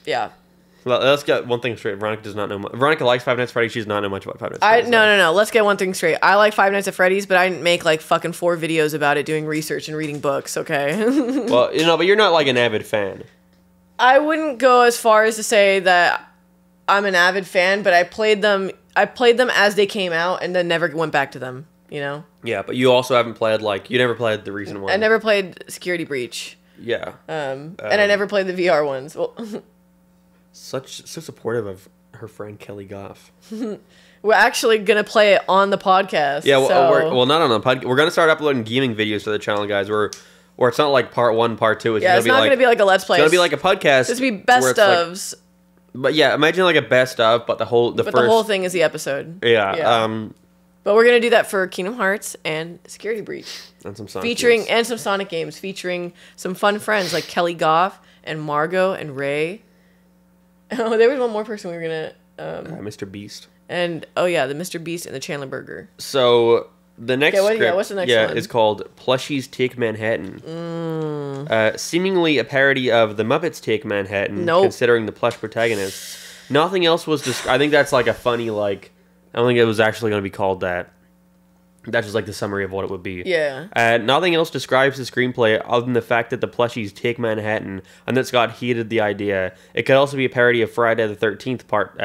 Yeah. Well, let's get one thing straight. Veronica does not know. Veronica likes Five Nights at Freddy's. She does not know much about Five Nights at Freddy's. No. Let's get one thing straight. I like Five Nights at Freddy's, but I didn't make like fucking 4 videos about it, doing research and reading books. Okay. Well, but you're not like an avid fan. I wouldn't go as far as to say that I'm an avid fan, but I played them as they came out and then never went back to them, you know? Yeah, but you also haven't played you never played the recent one. I never played Security Breach. Yeah. And I never played the VR ones. Well, so supportive of her friend Kelly Goff. We're actually going to play it on the podcast. Yeah, so. well, not on the podcast. We're going to start uploading gaming videos to the channel, guys. Or it's not like part 1, part 2. It's not going to be like a Let's Play. It's going to be like a podcast. It's going to be best ofs. But yeah, imagine like a best of, but the whole thing is the episode. Yeah. But we're going to do that for Kingdom Hearts and Security Breach. And some Sonic games. And some Sonic games featuring some fun friends like Kelly Goff and Margot and Ray. Oh, there was one more person we were going to... Mr. Beast. And, the Mr. Beast and the Chandler Burger. So... The next script, what's the next one? Is called Plushies Take Manhattan. Seemingly a parody of The Muppets Take Manhattan, considering the plush protagonists. Nothing else was I think that's like a funny, I don't think it was actually going to be called that. That's just like the summary of what it would be. Yeah. Nothing else describes the screenplay other than the fact that the plushies take Manhattan, and that Scott heated the idea. It could also be a parody of Friday the 13th part,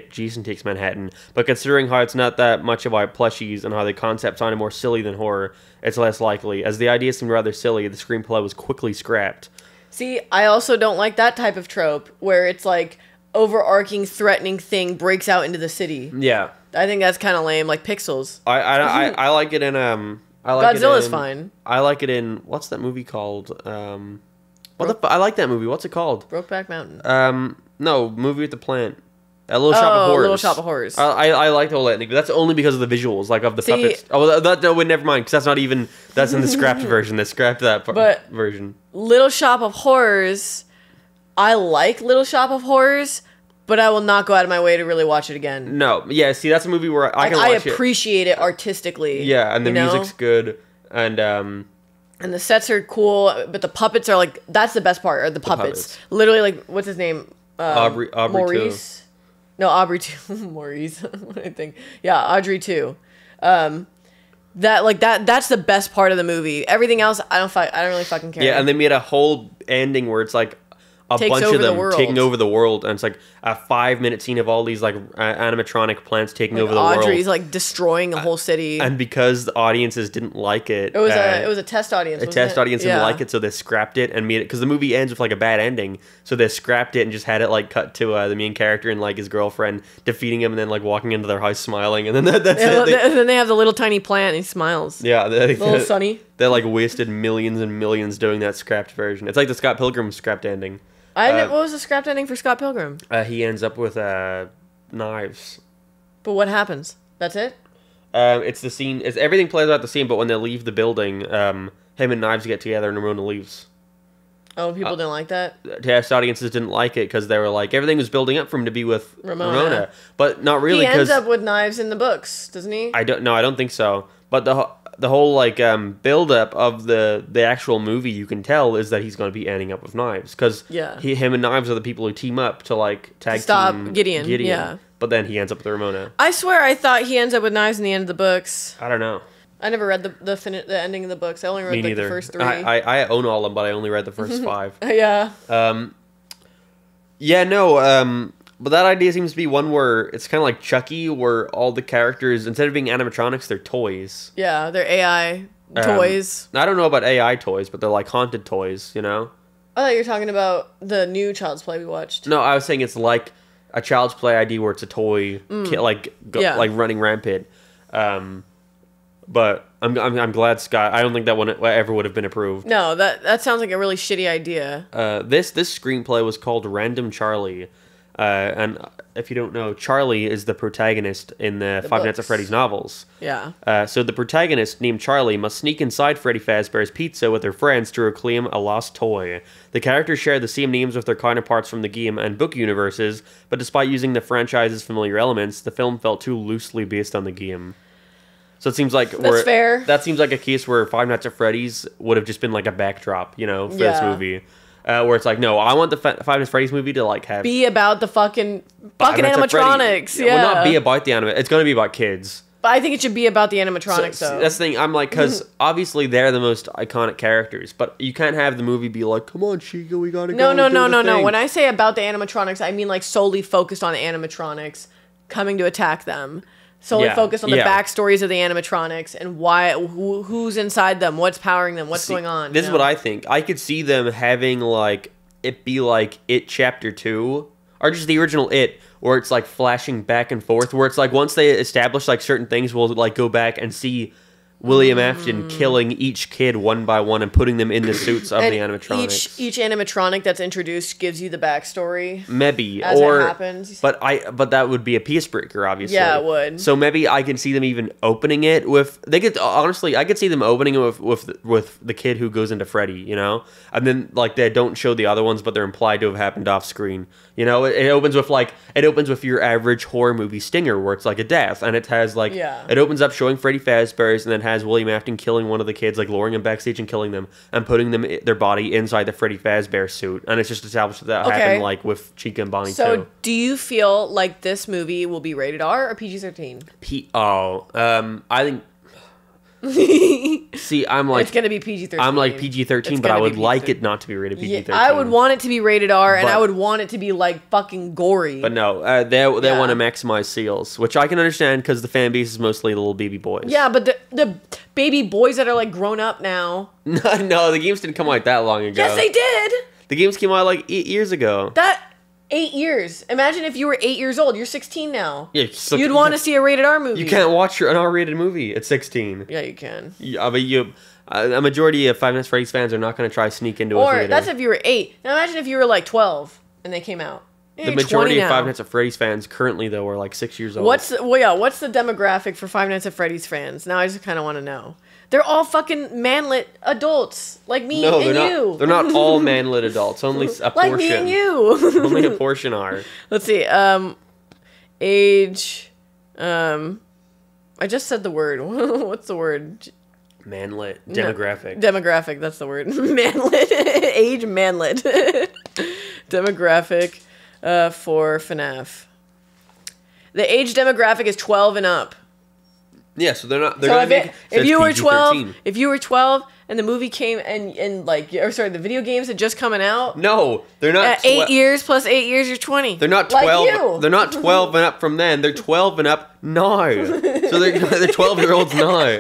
Jason Takes Manhattan. But considering how it's not that much about plushies and how the concept sounded more silly than horror, it's less likely. As the idea seemed rather silly, the screenplay was quickly scrapped. See, I also don't like that type of trope where it's like overarching threatening thing breaks out into the city. Yeah. I think that's kind of lame, like Pixels. I like it in Godzilla's fine. I like it in what's that movie called? I like that movie. What's it called? Brokeback Mountain. No, movie with the plant. A Little Shop of Horrors. Little Shop of Horrors. I like the whole ending, but that's only because of the visuals, of the puppets. Oh, never mind, because that's in the scrapped version. They scrapped that version. Little Shop of Horrors. I like Little Shop of Horrors. But I will not go out of my way to really watch it again. No. Yeah, see, that's a movie where I can watch it. I appreciate it artistically. Yeah, and the music's good. And the sets are cool, but the puppets are that's the best part, are the puppets. Literally, what's his name? Aubrey Maurice? too. No, Aubrey too. Maurice. I think. Yeah, Audrey too. That's the best part of the movie. Everything else, I don't really fucking care. Yeah, and they made a whole ending where it's a bunch of them taking over the world, and it's a 5-minute scene of all these animatronic plants taking over the world. Audrey's destroying the whole city, and because the audiences didn't like it, it was a test audience. Audience didn't like it, so they scrapped it and made it because the movie ends with a bad ending. So they scrapped it and just had it cut to the main character and his girlfriend defeating him, and then walking into their house smiling, and then that's it. Then they have the little tiny plant and he smiles. Yeah, little Sonny. They wasted millions and millions doing that scrapped version. It's like the Scott Pilgrim scrapped ending. What was the scrapped ending for Scott Pilgrim? He ends up with knives. But what happens? That's it? It's the scene. Everything plays out the same, but when they leave the building, him and Knives get together and Ramona leaves. Oh, people didn't like that? Test audiences didn't like it because they were everything was building up for him to be with Ramona. But not really. He ends up with Knives in the books, doesn't he? I don't think so. But the whole build up of the actual movie, you can tell is that he's going to be ending up with Knives because him and Knives are the people who team up to tag team Gideon. Yeah. But then he ends up with Ramona. I swear I thought he ends up with Knives in the end of the books. I don't know. I never read the ending of the books. I only read the first 3. I own all of them, but I only read the first 5. Yeah. But that idea seems to be one where it's kind of like Chucky, where all the characters, instead of being animatronics, they're toys. Yeah, they're AI toys. I don't know about AI toys, but they're haunted toys, you know? I thought you were talking about the new Child's Play we watched. No, I was saying it's like a Child's Play idea where it's a toy, running rampant. But I'm glad Scott. I don't think that one ever would have been approved. No, that sounds like a really shitty idea. This screenplay was called Random Charlie, and if you don't know, Charlie is the protagonist in the Five Nights at Freddy's novels. Yeah. So the protagonist, named Charlie, must sneak inside Freddy Fazbear's Pizza with her friends to reclaim a lost toy. The characters share the same names with their counterparts from the game and book universes, but despite using the franchise's familiar elements, the film felt too loosely based on the game. So it seems like that's fair. That seems like a case where Five Nights at Freddy's would have just been like a backdrop, you know, for this movie. Where it's like, no, I want the Five Nights at Freddy's movie to like have be about the fucking animatronics. Yeah, well, not be about the anime. It's going to be about kids. But I think it should be about the animatronics, though. That's the thing. I'm like, because obviously they're the most iconic characters, but you can't have the movie be like, come on, Chica, we gotta go. No. When I say about the animatronics, I mean like solely focused on the animatronics coming to attack them. Solely focused on the backstories of the animatronics and why, who's inside them, what's powering them, what's going on. This is what I think. I could see them having like it be like It Chapter 2, or just the original It, where it's like flashing back and forth, where it's like once they establish like certain things, we'll like go back and see William Afton killing each kid one by one and putting them in the suits of the animatronics. Each animatronic that's introduced gives you the backstory. Maybe, as it happens. But that would be a piece breaker, obviously. Yeah, it would. So maybe I can see them even opening it with. They could honestly, I could see them opening it with the kid who goes into Freddy, you know, and then like they don't show the other ones, but they're implied to have happened off screen. You know, it opens with your average horror movie stinger where it's like a death, and it has like it opens up showing Freddy Fazbear's and then has William Afton killing one of the kids, like luring him backstage and killing them and putting their body inside the Freddy Fazbear suit, and it's just established that happened like with Chica and Bonnie. So do you feel like this movie will be rated R or PG-13? I think. See, I'm like it's gonna be PG-13. I'm like PG-13, but I would like it not to be rated PG-13. I would want it to be rated R, and I would want it to be like fucking gory. But no, they want to maximize sales, which I can understand because the fan base is mostly little baby boys. Yeah, but the baby boys that are like grown up now. No, the games didn't come out that long ago. Yes, they did. The games came out like 8 years ago. 8 years. Imagine if you were 8 years old. You're 16 now. Yeah, so you'd want to see a rated R movie. You can't watch an R-rated movie at 16. Yeah, you can. Yeah, but a majority of Five Nights at Freddy's fans are not going to try sneak into a theater. Or that's if you were 8. Now imagine if you were like 12 and they came out. The majority of Five Nights at Freddy's fans currently, though, are like 6 years old. What's the demographic for Five Nights at Freddy's fans? Now I just kind of want to know. They're all fucking manlet adults, like me and you. They're not all manlet adults. Only a portion. Like me and you. Only a portion are. Let's see. Age. I just said the word. What's the word? Manlet. Demographic. No, demographic. That's the word. Manlet. Age manlet. Demographic for FNAF. The age demographic is 12 and up. Yeah, so they're not. If you were 12 and the movie came and the video games had just coming out. No, they're not. At 8 years plus 8 years, you're 20. They're not 12. Like you. They're not 12 and up from then. They're 12 and up now. So they're 12-year-olds now.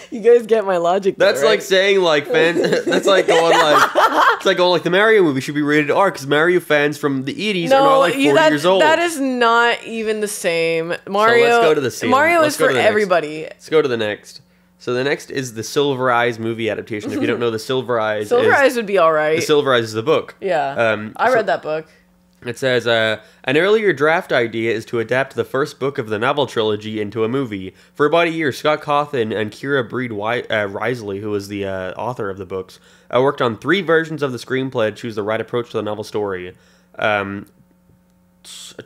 You guys get my logic. That's right? like saying like fans. That's like going like it's like going like the Mario movie should be rated R because Mario fans from the 80s are now like 40 years old. That is not even the same. Mario. So let's go to the same. Mario is for everybody. Let's go to the next. So the next is the Silver Eyes movie adaptation. If you don't know, the Silver Eyes. Silver Eyes would be all right. The Silver Eyes is the book. Yeah. I read that book. It says, an earlier draft idea is to adapt the first book of the novel trilogy into a movie. For about a year, Scott Cawthon and Kira Breed Risley, who was the author of the books, worked on 3 versions of the screenplay to choose the right approach to the novel story. To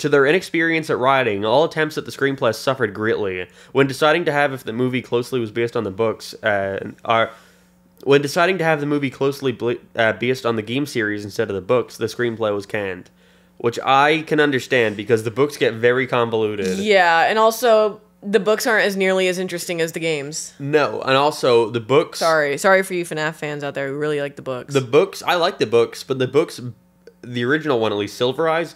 their inexperience at writing, all attempts at the screenplay suffered greatly. When deciding to have if the movie closely was based on the books, when deciding to have the movie closely based on the game series instead of the books, the screenplay was canned. Which I can understand because the books get very convoluted. Yeah, and also the books aren't as nearly as interesting as the games. No, and also the books... Sorry for you FNAF fans out there who really like the books. The books, I like the books, but the books, the original one at least, Silver Eyes,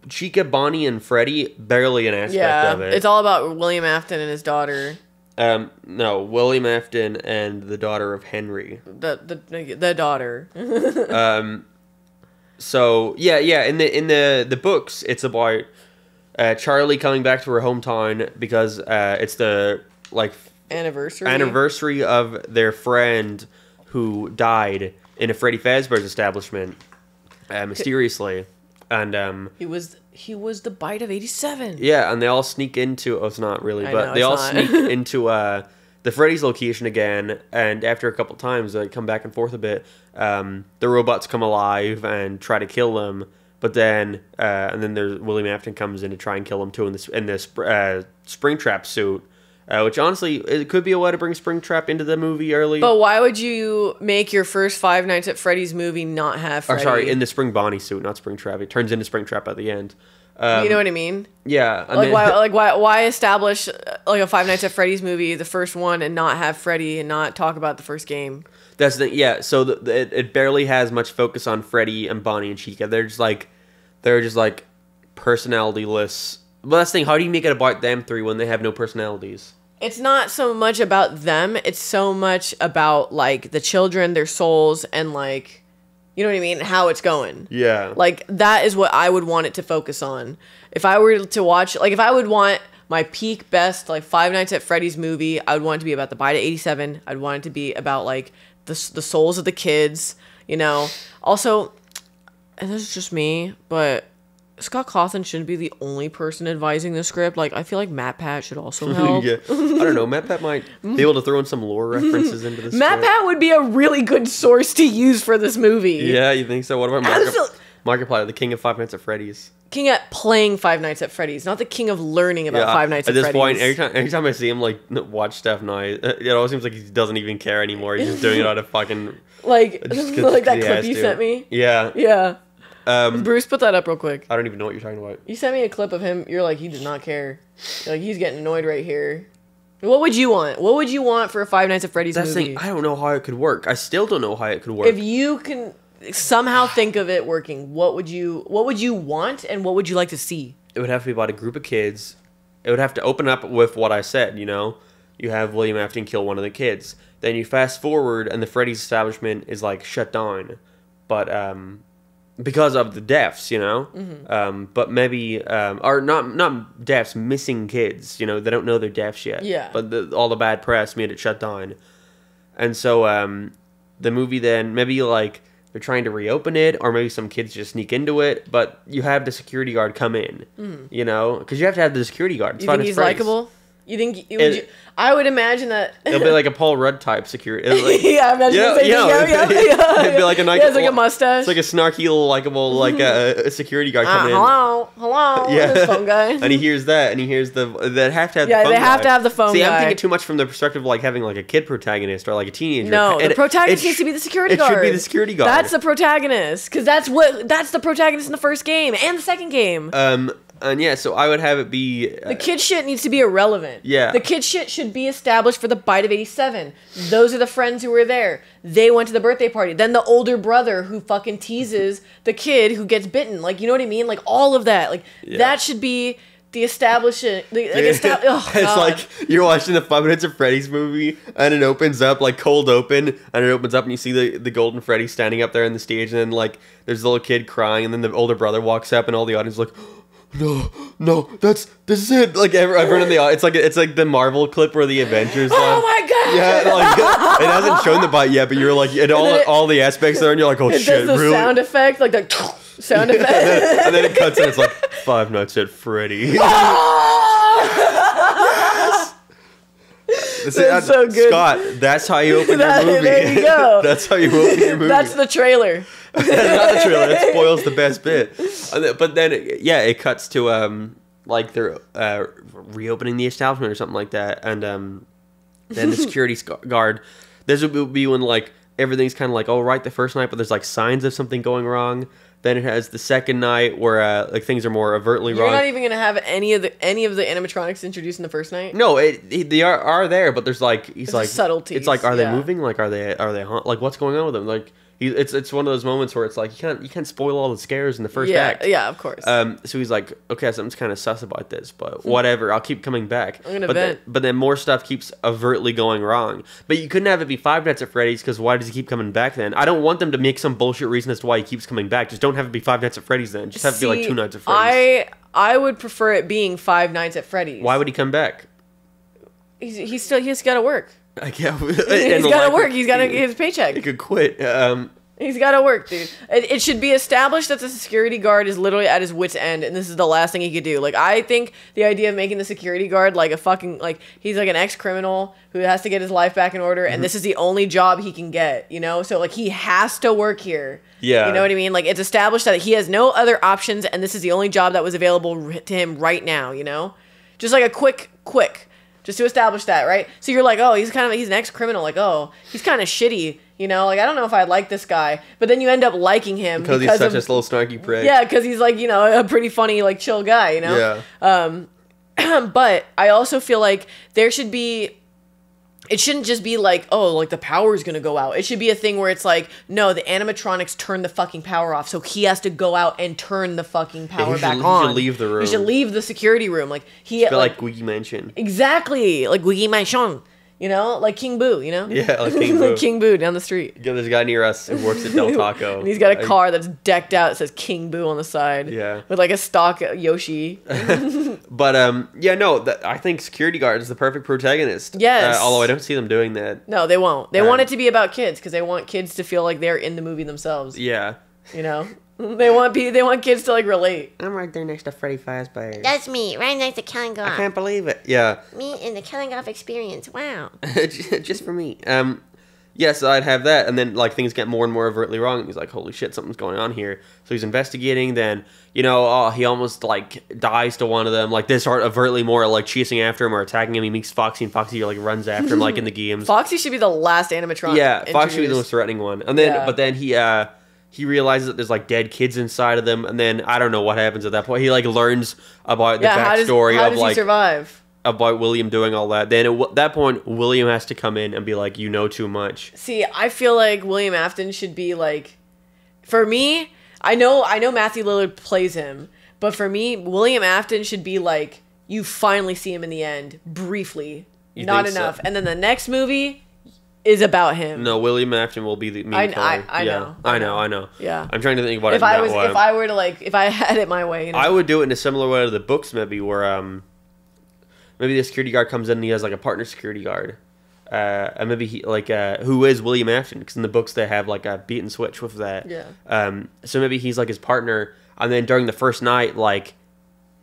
Chica, Bonnie, and Freddy, barely an aspect of it. It's all about William Afton and his daughter. No, William Afton and the daughter of Henry. The daughter. So in the books, it's about Charlie coming back to her hometown because it's the like anniversary of their friend who died in a Freddy Fazbear's establishment mysteriously, and he was the bite of 87. Yeah, and they all sneak into it's not really, but they all sneak into the Freddy's location again, and after a couple times they come back and forth a bit. The robots come alive and try to kill them. But then, and then there's William Afton comes in to try and kill him too in this Springtrap suit, which honestly it could be a way to bring Springtrap into the movie early. But why would you make your first Five Nights at Freddy's movie not have Freddy? Or sorry, in the Spring Bonnie suit, not Springtrap. It turns into Springtrap at the end. You know what I mean? Yeah. Why establish like a Five Nights at Freddy's movie, the first one, and not have Freddy and not talk about the first game? That's the So it barely has much focus on Freddy and Bonnie and Chica. They're just like personality-less. Well, that's the thing. How do you make it about them three when they have no personalities? It's not so much about them. It's so much about like the children, their souls, and like, you know what I mean? How it's going. Yeah. Like that is what I would want it to focus on. If I were to watch, like if I would want my peak best like Five Nights at Freddy's movie, I would want it to be about the bite of 87. I'd want it to be about like the souls of the kids, you know. Also, and this is just me, but Scott Cawthon shouldn't be the only person advising the script. Like, I feel like Matt Pat should also help. Yeah. I don't know. Matt Pat might be able to throw in some lore references into this. Matt Pat would be a really good source to use for this movie. Yeah, you think so? What about Markiplier, the king of Five Nights at Freddy's? King at playing Five Nights at Freddy's, not the king of learning about Five Nights at Freddy's. At this point, every time I see him like watch stuff now, it always seems like he doesn't even care anymore. He's just doing it out of fucking like that clip you sent me. Yeah. Yeah. Bruce, put that up real quick. I don't even know what you're talking about. You sent me a clip of him. You're like, he does not care. You're like, he's getting annoyed right here. What would you want? What would you want for a Five Nights at Freddy's movie? I don't know how it could work. I still don't know how it could work. If you can somehow think of it working, what would you want and what would you like to see? It would have to be about a group of kids. It would have to open up with what I said, you know? You have William Afton kill one of the kids. Then you fast forward and the Freddy's establishment is like shut down. But because of the deaths, you know? Mm-hmm. But maybe or not deaths, missing kids, you know, they don't know they're deaths yet. Yeah. But all the bad press made it shut down. And so the movie then maybe like they're trying to reopen it, or maybe some kids just sneak into it, but you have the security guard come in, you know? Because you have to have the security guard. You think he's likable? You think... I would imagine that... It'll be like a Paul Rudd type security. Like, yeah, I imagine the same thing. Yeah. It'd be like a nice... He has like a mustache. It's like a snarky little likable like a security guard coming in. Hello. Yeah. This phone guy. And he hears that, and he hears they have to have the phone guy. Yeah, they have to have the phone guy. See, I'm thinking too much from the perspective of like having like a kid protagonist or like a teenager. No, the protagonist needs to be the security guard. It should be the security guard. That's the protagonist, because that's the protagonist in the first game and the second game. And yeah, so I would have it be... the kid shit needs to be irrelevant. Yeah. The kid shit should be established for the bite of 87. Those are the friends who were there. They went to the birthday party. Then the older brother who fucking teases the kid who gets bitten. Like, you know what I mean? Like, all of that. Like, that should be the establishment... It's like you're watching the 5 Minutes of Freddy's movie, and it opens up, like, cold open, and it opens up, and you see the Golden Freddy standing up there on the stage, and then, like, there's a little kid crying, and then the older brother walks up, and all the audience is like... No, this is it. Like everyone in the audience, it's like the Marvel clip where the Avengers. Oh my god! Yeah, like it hasn't shown the bite yet, but you're like, all the aspects there, and you're like, oh shit, does the really? Sound effect, like the sound effect, and then it cuts, and it's like Five Nights at Freddy. That's so good, Scott. That's how you open your movie. There you go. That's how you open your movie. That's the trailer. That's not the trailer. It spoils the best bit. But then, it cuts to like they're reopening the establishment or something like that, and then the security guard. This would be when like everything's kind of like all right the first night, but there's like signs of something going wrong. Then it has the second night where like things are more overtly wrong. You're not even gonna have any of the animatronics introduced in the first night. No, they are there, but there's like subtleties. It's like, are they moving? Like, are they like what's going on with them? Like, it's one of those moments where it's like you can't spoil all the scares in the first act. Yeah, of course. So he's like, okay, something's kind of sus about this, but whatever, I'll keep coming back. I'm gonna vent. But then more stuff keeps overtly going wrong. But you couldn't have it be Five Nights at Freddy's, because why does he keep coming back then? I don't want them to make some bullshit reason as to why he keeps coming back. Just don't have it be Five Nights at Freddy's then. Just have it be like 2 Nights at Freddy's. I would prefer it being Five Nights at Freddy's. Why would he come back? He's got to work. I can't. He's got to work. He's got to get his paycheck. He could quit. He's got to work, dude. It should be established that the security guard is literally at his wit's end, and this is the last thing he could do. Like, I think the idea of making the security guard like a fucking, like, he's like an ex-criminal who has to get his life back in order, and this is the only job he can get, you know? So, like, he has to work here. Yeah. You know what I mean? Like, it's established that he has no other options, and this is the only job that was available to him right now, you know? Just like a quick. Just to establish that, right? So you're like, oh, he's an ex-criminal. Like, oh, he's kind of shitty, you know? Like, I don't know if I like this guy. But then you end up liking him. Because he's such a little snarky prick. Yeah, because he's like, you know, a pretty funny, like, chill guy, you know? Yeah. But I also feel like there should be... It shouldn't just be like, oh, like the power's gonna go out. It should be a thing where it's like, no, the animatronics turn the fucking power off, so he has to go out and turn the fucking power back on. He should leave the room. He should leave the security room. Like he like Wiggy Mansion. Exactly, like Wiggy Mansion. You know, like King Boo, you know? Yeah, like King Boo. Like King Boo down the street. Yeah, there's a guy near us who works at Del Taco. And he's got a car that's decked out. It says King Boo on the side. Yeah. With like a stock Yoshi. But, yeah, no, I think security guard is the perfect protagonist. Yes. Although I don't see them doing that. No, they won't. They want it to be about kids because they want kids to feel like they're in the movie themselves. Yeah. You know? They want kids to like relate. I'm right there next to Freddy Fazbear. That's me, right next to Killing I Golf. can't believe it. Yeah. Me in the Killing Golf experience. Wow. Just for me. Yeah, so I'd have that, and then like things get more and more overtly wrong. And he's like, "Holy shit, something's going on here." So he's investigating. Then he almost like dies to one of them. Like they start overtly more like chasing after him or attacking him. He meets Foxy, and Foxy like runs after him like in the games. Foxy should be the last animatronic. Yeah, Foxy should be the most threatening one. And then, but then he realizes that there's like dead kids inside of them, and then I don't know what happens at that point. He like learns about the backstory how of does like he survive? About William doing all that. Then at that point, William has to come in and be like, "You know too much." See, I feel like William Afton should be like, for me, I know Matthew Lillard plays him, but for me, William Afton should be like, you finally see him in the end, briefly, not enough, and then the next movie is about him. No, William Afton will be the main killer. I know. I know. Yeah. I'm trying to think about if I had it my way, you know? I would do it in a similar way to the books, maybe where maybe the security guard comes in and he has like a partner security guard, and maybe he like who is William Afton, because in the books they have like a beat and switch with that. Yeah. So maybe he's like his partner, and then during the first night, like,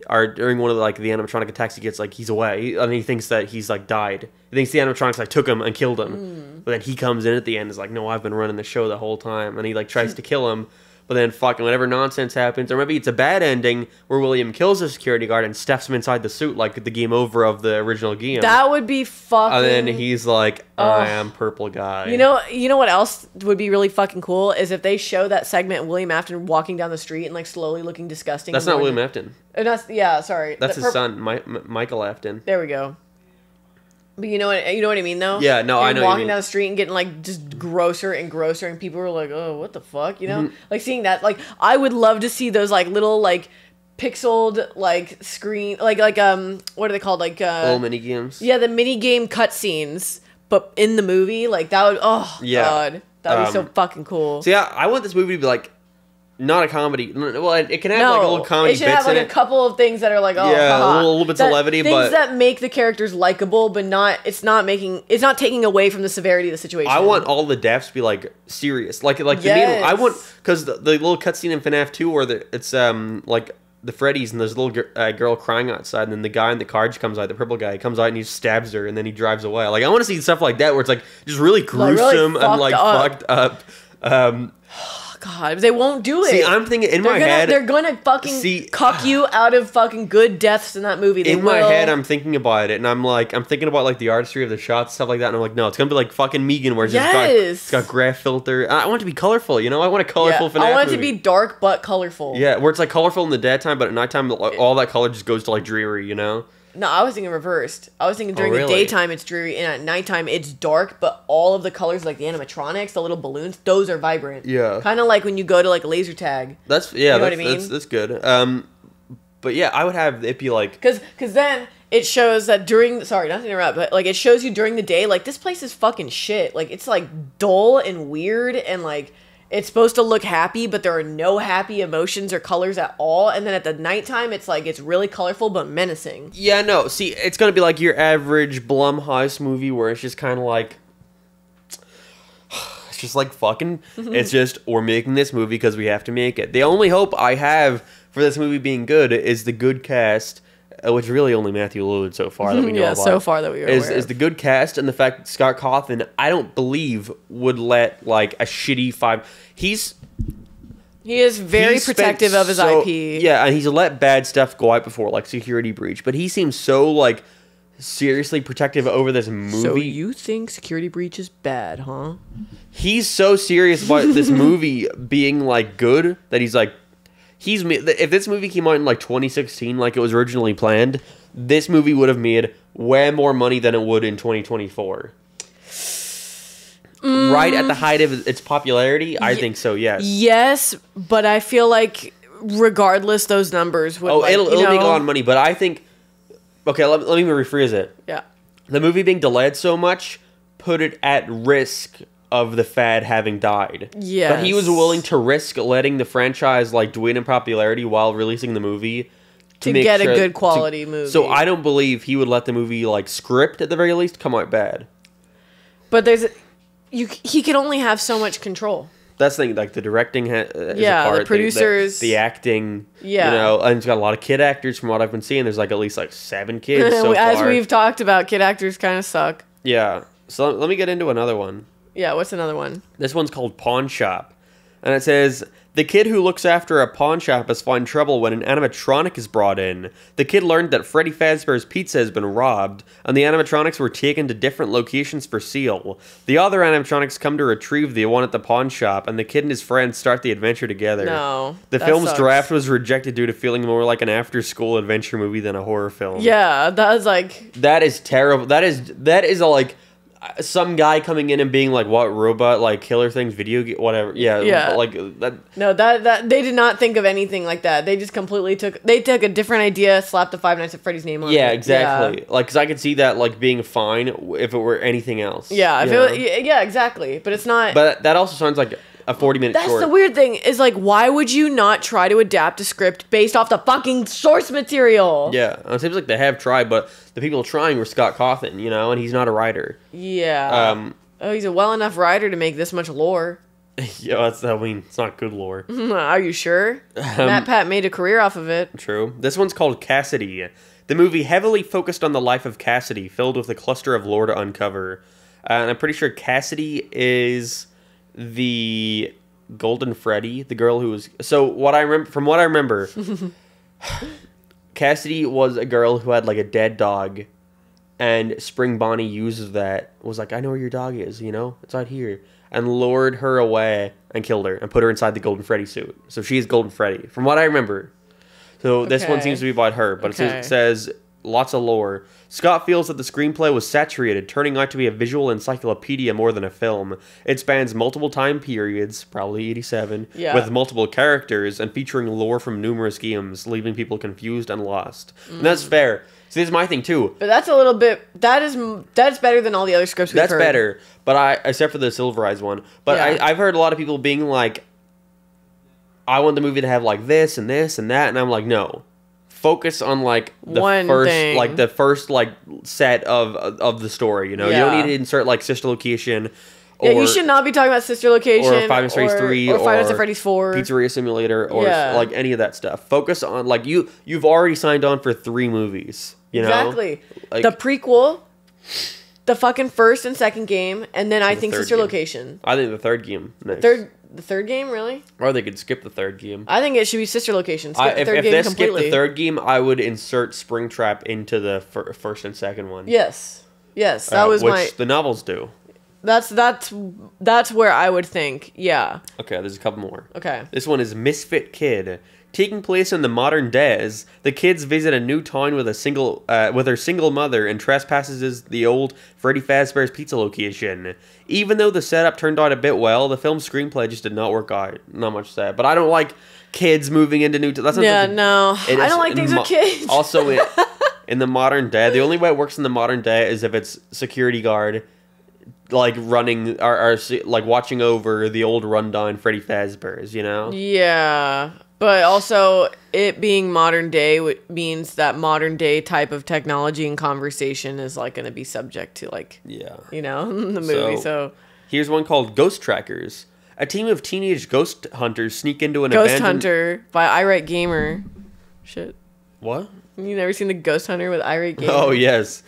or during one of the animatronic attacks, he gets like he's away, and he thinks that he's like died. He thinks the animatronics like took him and killed him, but then he comes in at the end and is like, no, I've been running the show the whole time, and he like tries to kill him. But then fucking whatever nonsense happens, or maybe it's a bad ending where William kills the security guard and stuffs him inside the suit like the game over of the original game. That would be fucking... And then he's like, I am purple guy. You know what else would be really fucking cool is if they show that segment of William Afton walking down the street and like slowly looking disgusting. That's not William Afton. Sorry. That's his son, Michael Afton. There we go. But you know what I mean, though? Yeah, no, I know what you walking mean. down the street and getting, like, just grosser and grosser, and people were like, oh, what the fuck, you know? Mm-hmm. Like, seeing that, like, I would love to see those, like, little, like, pixeled, like, screen, like, what are they called? Like, little mini games. Yeah, the mini game cutscenes, but in the movie, like, that would, God, that would be so fucking cool. So, yeah, I want this movie to be, like, not a comedy. Well, it can have like a little comedy bits in it. It should have like a couple of things that are like, oh, yeah, haha. a little bits of levity, things that make the characters likable, but it's not taking away from the severity of the situation. I want all the deaths to be like serious, like yes. the main. I want, because the little cutscene in FNAF 2 where it's like the Freddy's and there's a little girl crying outside, and then the guy in the car just comes out, the purple guy comes out and he stabs her, and then he drives away. Like, I want to see stuff like that where it's like just really gruesome and like fucked up. God, they won't do it. See, I'm thinking in my head... They're gonna fucking cuck you out of fucking good deaths in that movie. My head, I'm thinking about it, and I'm thinking about like the artistry of the shots, stuff like that, and I'm like, no, it's gonna be like fucking Meegan, where it's got graph filter. I want it to be colorful, you know? I want a colorful FNAF I want it movie. to be dark but colorful. Yeah, where it's like colorful in the daytime, but at nighttime, all that color just goes to like dreary, you know? No, I was thinking reversed. I was thinking during the daytime it's dreary, and at nighttime it's dark, but all of the colors, like the animatronics, the little balloons, those are vibrant. Yeah. Kind of like when you go to like a laser tag. That's you know what I mean? That's good. But yeah, I would have it be like... Because then it shows that sorry, not to interrupt, but like it shows you during the day, like this place is fucking shit. Like it's like dull and weird, and like it's supposed to look happy, but there are no happy emotions or colors at all. And then at the nighttime, it's like it's really colorful but menacing. Yeah, no. See, it's gonna be like your average Blumhouse movie where it's just kind of like, it's just like fucking. It's just we're making this movie because we have to make it. The only hope I have for this movie being good is the good cast, which really only Matthew Lillard so far that we know Yeah, about. so far that we are aware is of. the good cast and the fact that Scott Cawthon, I don't believe, would let like a shitty 5. He is very He's protective spent of his so- IP. Yeah, and he's let bad stuff go out before, like Security Breach. But he seems so like seriously protective over this movie. So you think Security Breach is bad, huh? He's so serious about this movie being like good that he's like, if this movie came out in like 2016, like it was originally planned, this movie would have made way more money than it would in 2024. Right at the height of its popularity, I think so. Yes. Yes, but I feel like regardless, those numbers would. Oh, like, it'll make a lot of money, but I think. Okay, let me rephrase it. Yeah. The movie being delayed so much put it at risk of the fad having died. Yes. But he was willing to risk letting the franchise like wane in popularity while releasing the movie To make get a sure- good quality movie. So I don't believe he would let the movie like script at the very least come out bad. But he can only have so much control. That's the thing, like the directing is a Yeah, the part, producers. the acting, Yeah. you know, and it's got a lot of kid actors from what I've been seeing. There's like at least like 7 kids so As far. we've talked about, kid actors kind of suck. Yeah. So let me get into another one. Yeah, what's another one? This one's called Pawn Shop. And it says, the kid who looks after a pawn shop is finding trouble when an animatronic is brought in. The kid learned that Freddy Fazbear's Pizza has been robbed, and the animatronics were taken to different locations for sale. The other animatronics come to retrieve the one at the pawn shop, and the kid and his friends start the adventure together. No. The that film's sucks. draft was rejected due to feeling more like an after-school adventure movie than a horror film. Yeah, that was like. That is terrible. That is a, like, some guy coming in and being like, what, robot, like, killer things, video game, whatever. Yeah. Yeah. Like, that. No, that they did not think of anything like that. They just completely took a different idea, slapped the Five Nights at Freddy's name on it. Yeah, exactly. Like, because I could see that, like, being fine if it were anything else. Yeah, you know? yeah, exactly. But it's not. But that also sounds like a 40-minute That's short. the weird thing, is like, why would you not try to adapt a script based off the fucking source material? Yeah, it seems like they have tried, but the people trying were Scott Cawthon, you know, and he's not a writer. Yeah. He's a well enough writer to make this much lore. Yeah, it's not good lore. Are you sure? Matt Pat made a career off of it. True. This one's called Cassidy. The movie heavily focused on the life of Cassidy, filled with a cluster of lore to uncover. And I'm pretty sure Cassidy is the Golden Freddy, the girl who was... So, from what I remember, Cassidy was a girl who had, like, a dead dog, and Spring Bonnie uses that, was like, I know where your dog is, you know? It's out here. And lured her away and killed her and put her inside the Golden Freddy suit. So she's Golden Freddy, from what I remember. So this one Okay. seems to be about her, but Okay. it says lots of lore. Scott feels that the screenplay was saturated, turning out to be a visual encyclopedia more than a film. It spans multiple time periods, probably 87, Yeah. with multiple characters and featuring lore from numerous games, leaving people confused and lost. And that's fair. See, this is my thing too. But that's a little bit... That's better than all the other scripts we've That's heard. better, but except for the Silver Eyes one. But Yeah. I've heard a lot of people being like, I want the movie to have like this and this and that, and I'm like, no. Focus on like the One first thing. like the first like set of the story, you know. You Yeah. don't need to insert like Sister Location Yeah, or you should not be talking about Sister Location or Five Nights at Freddy's 3 or Five Nights at or Freddy's 4. Pizzeria Simulator or Yeah. like any of that stuff. Focus on like you've already signed on for 3 movies, you know. Exactly. Like, The prequel, the fucking first and second game, and then I think third Sister game. Location. I think the third game next. The third game, really? Or they could skip the third game. I think it should be Sister Location. Skip the If third game they skip completely. the third game, I would insert Springtrap into the first and second one. Yes. Yes, that was which my... the novels do. That's where I would think. Yeah. Okay, there's a couple more. Okay. This one is Misfit Kid. Taking place in the modern days, the kids visit a new town with her single mother and trespasses the old Freddy Fazbear's Pizza location. Even though the setup turned out a bit well, the film's screenplay just did not work out. Not much sad, but I don't like kids moving into new. That's not Yeah, something- no. it I is don't like things with kids. Also, in the modern day, the only way it works in the modern day is if it's security guard like running are like watching over the old rundown Freddy Fazbear's, you know? Yeah, but also it being modern day means that modern day type of technology and conversation is like going to be subject to like, you know, the movie. So here's one called Ghost Trackers. A team of teenage ghost hunters sneak into an Ghost abandoned... Hunter by Irate Gamer. Shit. What? You never seen the Ghost Hunter with Irate Gamer? Oh, yes.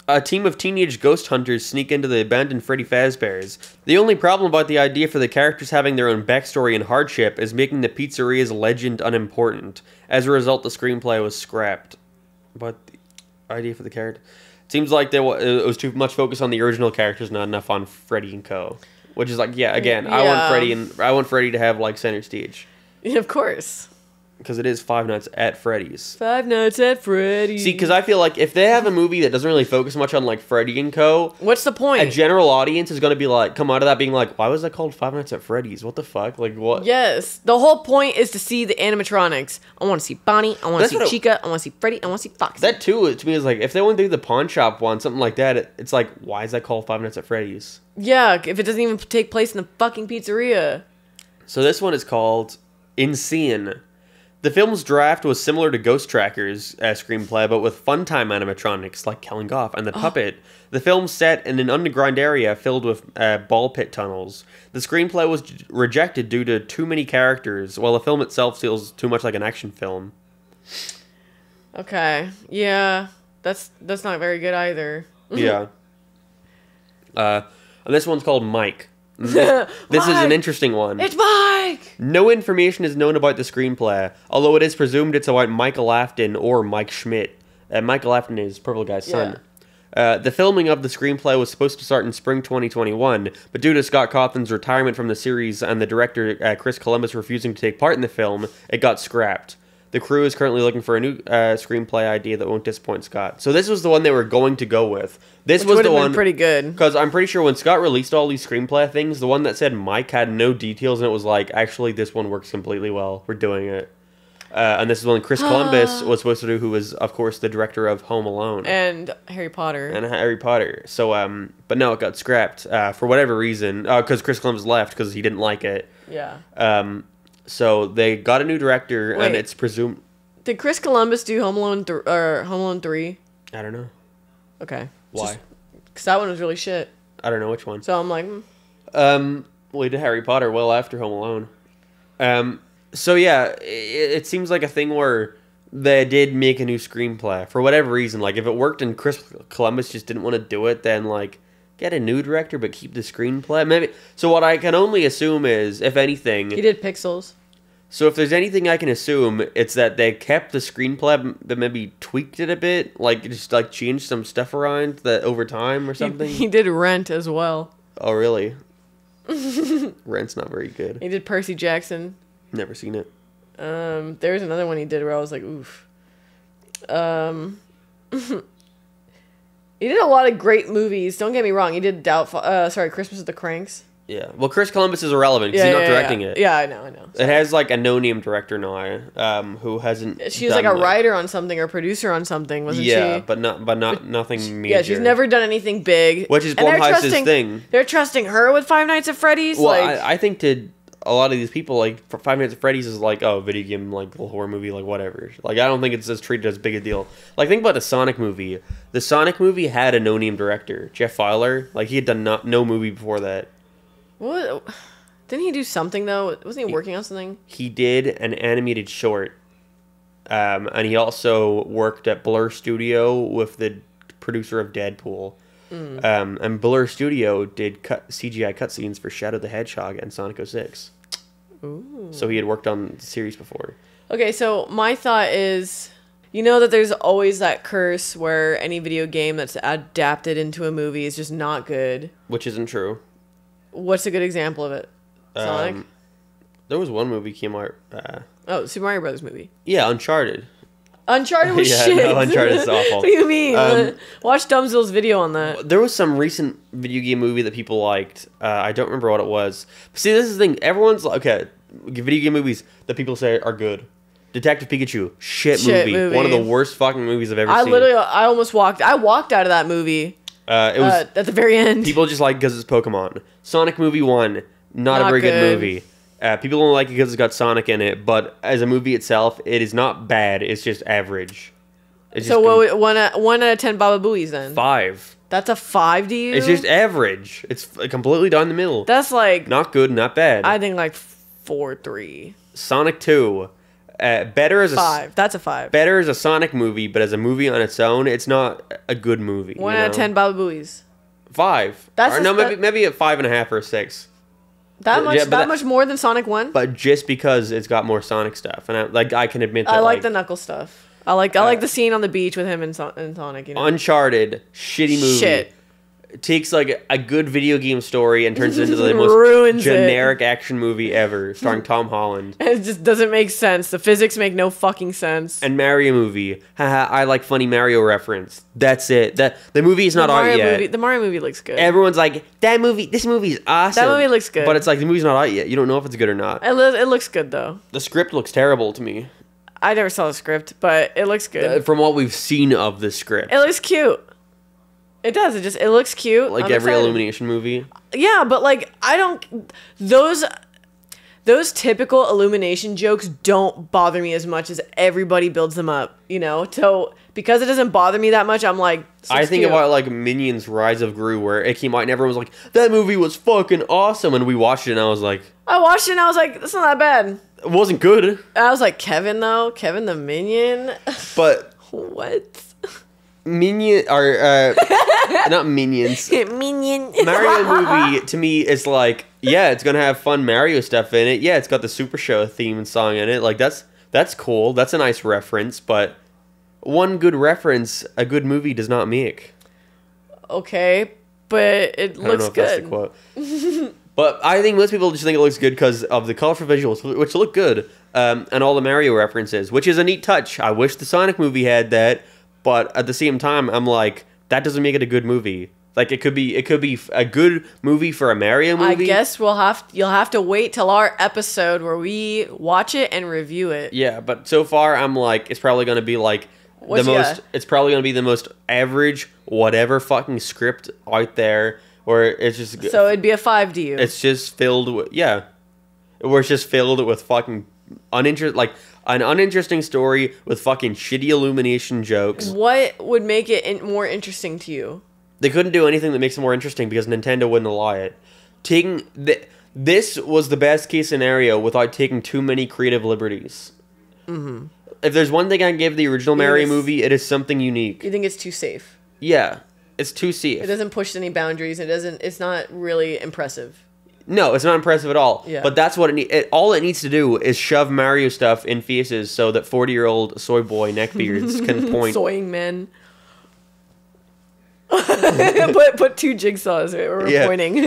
A team of teenage ghost hunters sneak into the abandoned Freddy Fazbear's. The only problem about the idea for the characters having their own backstory and hardship is making the pizzeria's legend unimportant. As a result, the screenplay was scrapped. But the idea for the character... Seems like it was too much focus on the original characters, not enough on Freddy and Co. Which is like, again, I want Freddy to have like center stage. Yeah, of course. Because it is Five Nights at Freddy's. Five Nights at Freddy's. See, because I feel like if they have a movie that doesn't really focus much on like Freddy and Co. What's the point? A general audience is going to be like, come out of that being like, why was that called Five Nights at Freddy's? What the fuck? Like, what? Yes. The whole point is to see the animatronics. I want to see Bonnie. I want to see Chica. I want to see Freddy. I want to see Foxy. That too, to me, is like, if they want to do the pawn shop one, something like that, it's like, why is that called Five Nights at Freddy's? Yeah, if it doesn't even take place in the fucking pizzeria. So this one is called Insane. The film's draft was similar to Ghost Tracker's screenplay, but with fun-time animatronics like Killing Goff and the puppet. The film's set in an underground area filled with ball pit tunnels. The screenplay was rejected due to too many characters, while the film itself feels too much like an action film. Okay, yeah, that's not very good either. Yeah. And this one's called Mike. This is an interesting one. It's Mike! No information is known about the screenplay, although it is presumed it's about Michael Afton or Mike Schmidt. Michael Afton is Purple Guy's son. The filming of the screenplay was supposed to start in spring 2021, but due to Scott Cawthon's retirement from the series and the director Chris Columbus refusing to take part in the film, it got scrapped. The crew is currently looking for a new screenplay idea that won't disappoint Scott. So this was the one they were going to go with. This was the one pretty good. Because I'm pretty sure when Scott released all these screenplay things, the one that said Mike had no details, and it was like, actually, this one works completely well. We're doing it. And this is one Chris Columbus was supposed to do, who was, of course, the director of Home Alone and Harry Potter. So, but no, it got scrapped for whatever reason. Because Chris Columbus left because he didn't like it. Yeah. So they got a new director, and it's presumed. Did Chris Columbus do Home Alone or Home Alone 3? I don't know. Okay. Why? Because that one was really shit. I don't know which one. So I'm like, well, he did Harry Potter well after Home Alone. So yeah, it seems like a thing where they did make a new screenplay for whatever reason. Like if it worked and Chris Columbus just didn't want to do it, then like get a new director but keep the screenplay. Maybe. So what I can only assume is, if anything, he did Pixels. So if there's anything I can assume, it's that they kept the screenplay but maybe tweaked it a bit, like just like changed some stuff around that over time or something. He did Rent as well. Oh really? Rent's not very good. He did Percy Jackson. Never seen it. There's another one he did where I was like, oof. He did a lot of great movies. Don't get me wrong. He did Christmas of the Cranks. Yeah. Well, Chris Columbus is irrelevant because he's not directing it. Yeah, I know. It has like a no-name director now, who hasn't. She was like a writer on something or producer on something, wasn't she? Yeah, but nothing major. Yeah, she's never done anything big. Which is Blumhouse's thing. They're trusting her with Five Nights at Freddy's. Well, I think a lot of these people, like, Five Nights at Freddy's is like, oh, video game, like, little horror movie, like, whatever. Like, I don't think it's as treated as big a deal. Like, think about the Sonic movie. The Sonic movie had a no-name director, Jeff Fowler. Like, he had done no movie before that. What? Didn't he do something, though? Wasn't he working on something? He did an animated short. And he also worked at Blur Studio with the producer of Deadpool. And Blur Studio did CGI cutscenes for Shadow the Hedgehog and Sonic 06. Ooh. So he had worked on the series before. Okay, so my thought is, you know that there's always that curse where any video game that's adapted into a movie is just not good. Which isn't true. What's a good example of it? Sonic? There was one movie came out. Super Mario Brothers movie. Yeah, Uncharted. Uncharted was yeah, shit. No, Uncharted's awful. What do you mean? Watch Dumbzill's video on that. There was some recent video game movie that people liked. I don't remember what it was. But see, this is the thing. Everyone's like, okay, video game movies that people say are good. Detective Pikachu, shit movie. One of the worst fucking movies I've ever seen. I walked out of that movie. It was at the very end. people just like because it's Pokemon. Sonic movie 1, not a very good movie. People don't like it because it's got Sonic in it, but as a movie itself, it is not bad. It's just average. It's So just one out of 10 Baba Booies then? 5. That's a 5 to you? It's just average. It's completely down the middle. That's like Not good, not bad. I think like 4-3. Sonic 2, better as 5. That's a 5. better as a Sonic movie, but as a movie on its own, it's not a good movie. 1 out of 10 Baba Booies. 5. That's or no, maybe a 5.5 or a 6. That much Yeah, but much more than Sonic 1? But just because it's got more Sonic stuff, and I can admit that I like the Knuckles stuff. I like the scene on the beach with him and Sonic. You know? Uncharted, shitty movie. Shit. It takes like a good video game story and turns it into the most Ruins generic action movie ever, starring Tom Holland. It just doesn't make sense. The physics make no fucking sense. And Mario movie. Haha, I like funny Mario reference. That's it. The movie is not out yet. The Mario movie looks good. Everyone's like, this movie is awesome. That movie looks good. But it's like, the movie's not out yet. You don't know if it's good or not. It looks good though. The script looks terrible to me. I never saw the script, but it looks good. From what we've seen of the script. It looks cute. It does. It looks cute. Like I'm every excited. Illumination movie. Yeah, but like I don't those typical Illumination jokes don't bother me as much as everybody builds them up, you know? So because it doesn't bother me that much, I'm like I think about like Minions Rise of Gru where it came out and everyone was like, that movie was fucking awesome, and we watched it and I was like, I watched it and I was like, that's not that bad. it wasn't good. And I was like, Kevin the Minion? But What? Minion or not Minions. Minion. Mario movie to me is like, yeah, it's gonna have fun Mario stuff in it. Yeah, it's got the Super Show theme and song in it. Like that's cool. That's a nice reference, but one good reference a good movie does not make. Okay, but it looks good. That's the quote. But I think most people just think it looks good because of the colorful visuals, which look good, and all the Mario references, which is a neat touch. I wish the Sonic movie had that, but at the same time, I'm like, that doesn't make it a good movie. Like it could be a good movie for a Mario movie. I guess you'll have to wait till our episode where we watch it and review it. Yeah, but so far I'm like, it's probably gonna be like it's probably gonna be the most average whatever fucking script out there, where it's just So it'd be a 5 to you. it's just filled with where it's just filled with fucking an uninteresting story with fucking shitty Illumination jokes. What would make it more interesting to you? They couldn't do anything that makes it more interesting because Nintendo wouldn't allow it. This was the best case scenario without taking too many creative liberties. Mm-hmm. If there's one thing I give the original Mario movie, it is something unique. You think it's too safe? Yeah, it's too safe. It doesn't push any boundaries. It's not really impressive. No, it's not impressive at all. Yeah. But that's what all it needs to do is shove Mario stuff in faces so that 40-year-old soy boy neckbeards can point. Soying men. put 2 jigsaws or pointing.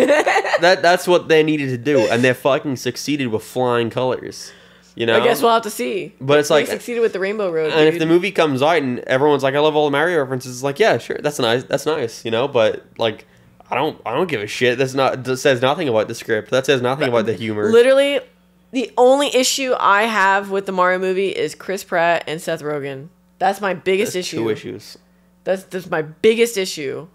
That's what they needed to do, and they fucking succeeded with flying colors. You know? I guess we'll have to see. But it's like they succeeded with the Rainbow Road. And dude. if the movie comes out and everyone's like, I love all the Mario references, it's like, yeah, sure, that's nice, you know. But like, I don't give a shit. That says nothing about the script. That says nothing about the humor. Literally, the only issue I have with the Mario movie is Chris Pratt and Seth Rogen. That's my biggest issue. 2 issues. That's my biggest issue.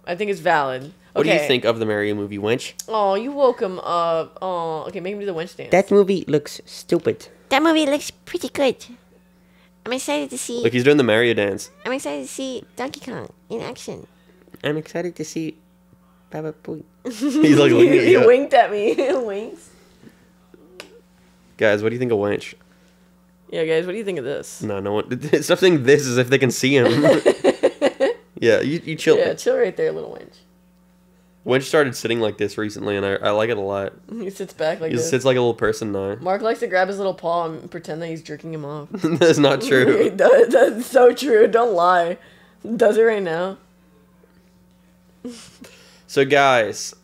I think it's valid. What do you think of the Mario movie, wench? Oh, you woke him up. Oh, okay, make him do the wench dance. That movie looks stupid. That movie looks pretty good. I'm excited to see. Look, he's doing the Mario dance. I'm excited to see Donkey Kong in action. I'm excited to see Baba Booey. He's like looking at He you. winked at me. Winks. Guys, what do you think of wench? Yeah, guys, what do you think of this? No one. Stop saying this as if they can see him. Yeah, you chill. Yeah, chill right there, little wench. Wench started sitting like this recently, and I like it a lot. He sits back like He this. sits like a little person now. Mark likes to grab his little paw and pretend that he's jerking him off. That's not true. He does. That's so true. Don't lie. Does it right now. So guys,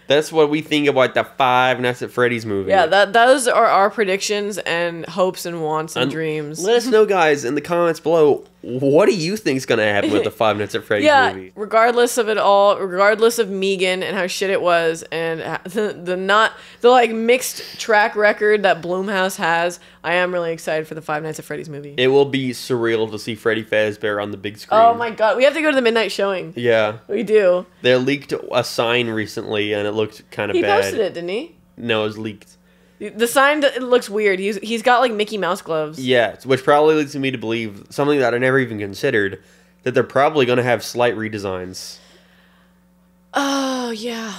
that's what we think about the 5 Nights at Freddy's movie. Yeah, those are our predictions and hopes and wants and dreams. Let us know, guys, in the comments below, what do you think's gonna happen with the Five Nights at Freddy's movie? Regardless of it all, regardless of Meegan and how shit it was, and the like mixed track record that Blumhouse has, I am really excited for the Five Nights at Freddy's movie. It will be surreal to see Freddy Fazbear on the big screen. Oh my god, we have to go to the midnight showing. Yeah, we do. They leaked a sign recently, and it looked kind of bad. He posted it, didn't he? No, it was leaked. The sign, it looks weird. He's got like Mickey Mouse gloves. Yeah, which probably leads me to believe something that I never even considered, that they're probably going to have slight redesigns. Oh yeah.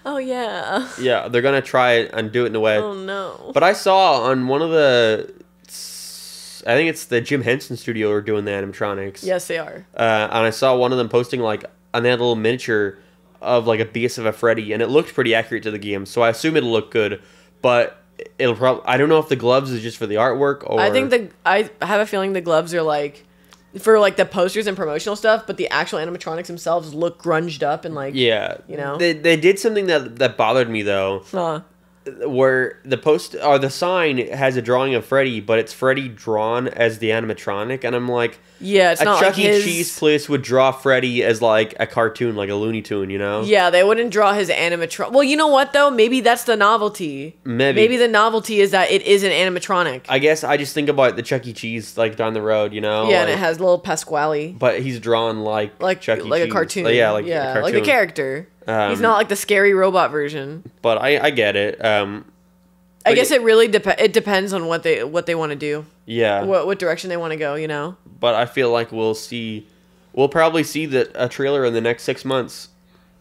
Oh yeah. Yeah, they're going to try it and do it in a way. Oh no. But I saw on one of the, I think it's the Jim Henson studio are doing the animatronics. Yes, they are. And I saw one of them posting like on that little miniature of like a base of a Freddy, and it looked pretty accurate to the game, so I assume it'll look good, but it'll probably, I don't know if the gloves is just for the artwork or... I have a feeling the gloves are like for like the posters and promotional stuff, but the actual animatronics themselves look grunged up and like, yeah, you know, they did something that bothered me though. Where the post or the sign has a drawing of Freddy, but it's Freddy drawn as the animatronic, and I'm like, yeah, it's a not Chuck like E. Cheese place would draw Freddy as like a cartoon, like a Looney Tune, you know? Yeah, they wouldn't draw his animatronic. Well, you know what though? Maybe that's the novelty. Maybe the novelty is that it is an animatronic. I guess I just think about the Chuck E. Cheese like down the road, you know? Yeah, like, and it has little Pasquale. But he's drawn like Chuck E. like Cheese. a cartoon. Yeah, a cartoon. Like the character. He's not like the scary robot version. But I get it. I guess it really it depends on what they want to do. Yeah. What direction they want to go, you know? But I feel like we'll probably see a trailer in the next 6 months.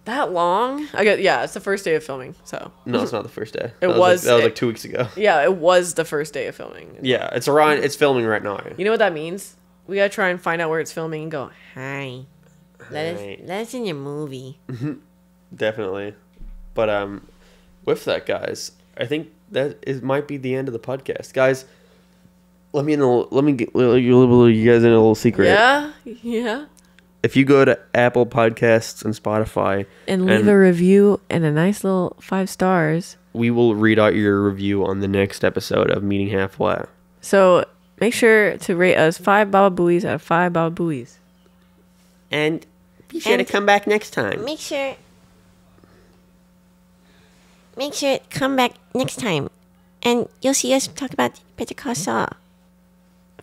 That long? It's the first day of filming, so. No, it's not the first day. That was like 2 weeks ago. Yeah, it was the first day of filming. Yeah, it's filming right now. You know what that means? We gotta try and find out where it's filming and go, Hi. Let us in your movie. Definitely. But with that, guys, I think that might be the end of the podcast, guys. Let me get you guys in a little secret. Yeah. If you go to Apple Podcasts and Spotify and leave a review and a nice little 5 stars, we will read out your review on the next episode of Meeting Halfway. So make sure to rate us 5 Baba Booies out of 5 Baba Booies. And be sure to come back next time. Make sure to come back next time, and you'll see us talk about Better Call Saul.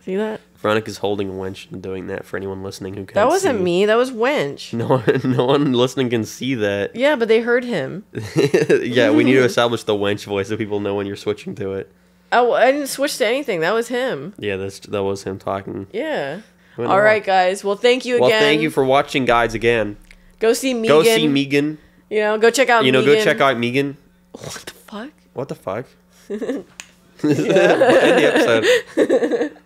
See that? Veronica's holding a winch and doing that for anyone listening who can't That wasn't see. me. That was Wench. No one listening can see that. Yeah, but they heard him. Yeah, we need to establish the wench voice so people know when you're switching to it. Oh, I didn't switch to anything. That was him. Yeah, that was him talking. Yeah. All right, guys. Well, thank you again. Well, thank you for watching, guys, again. Go see Meegan. Go see Meegan. You know, go check out Meegan. Go check out Meegan. What the fuck? What the fuck? Yeah. End the episode.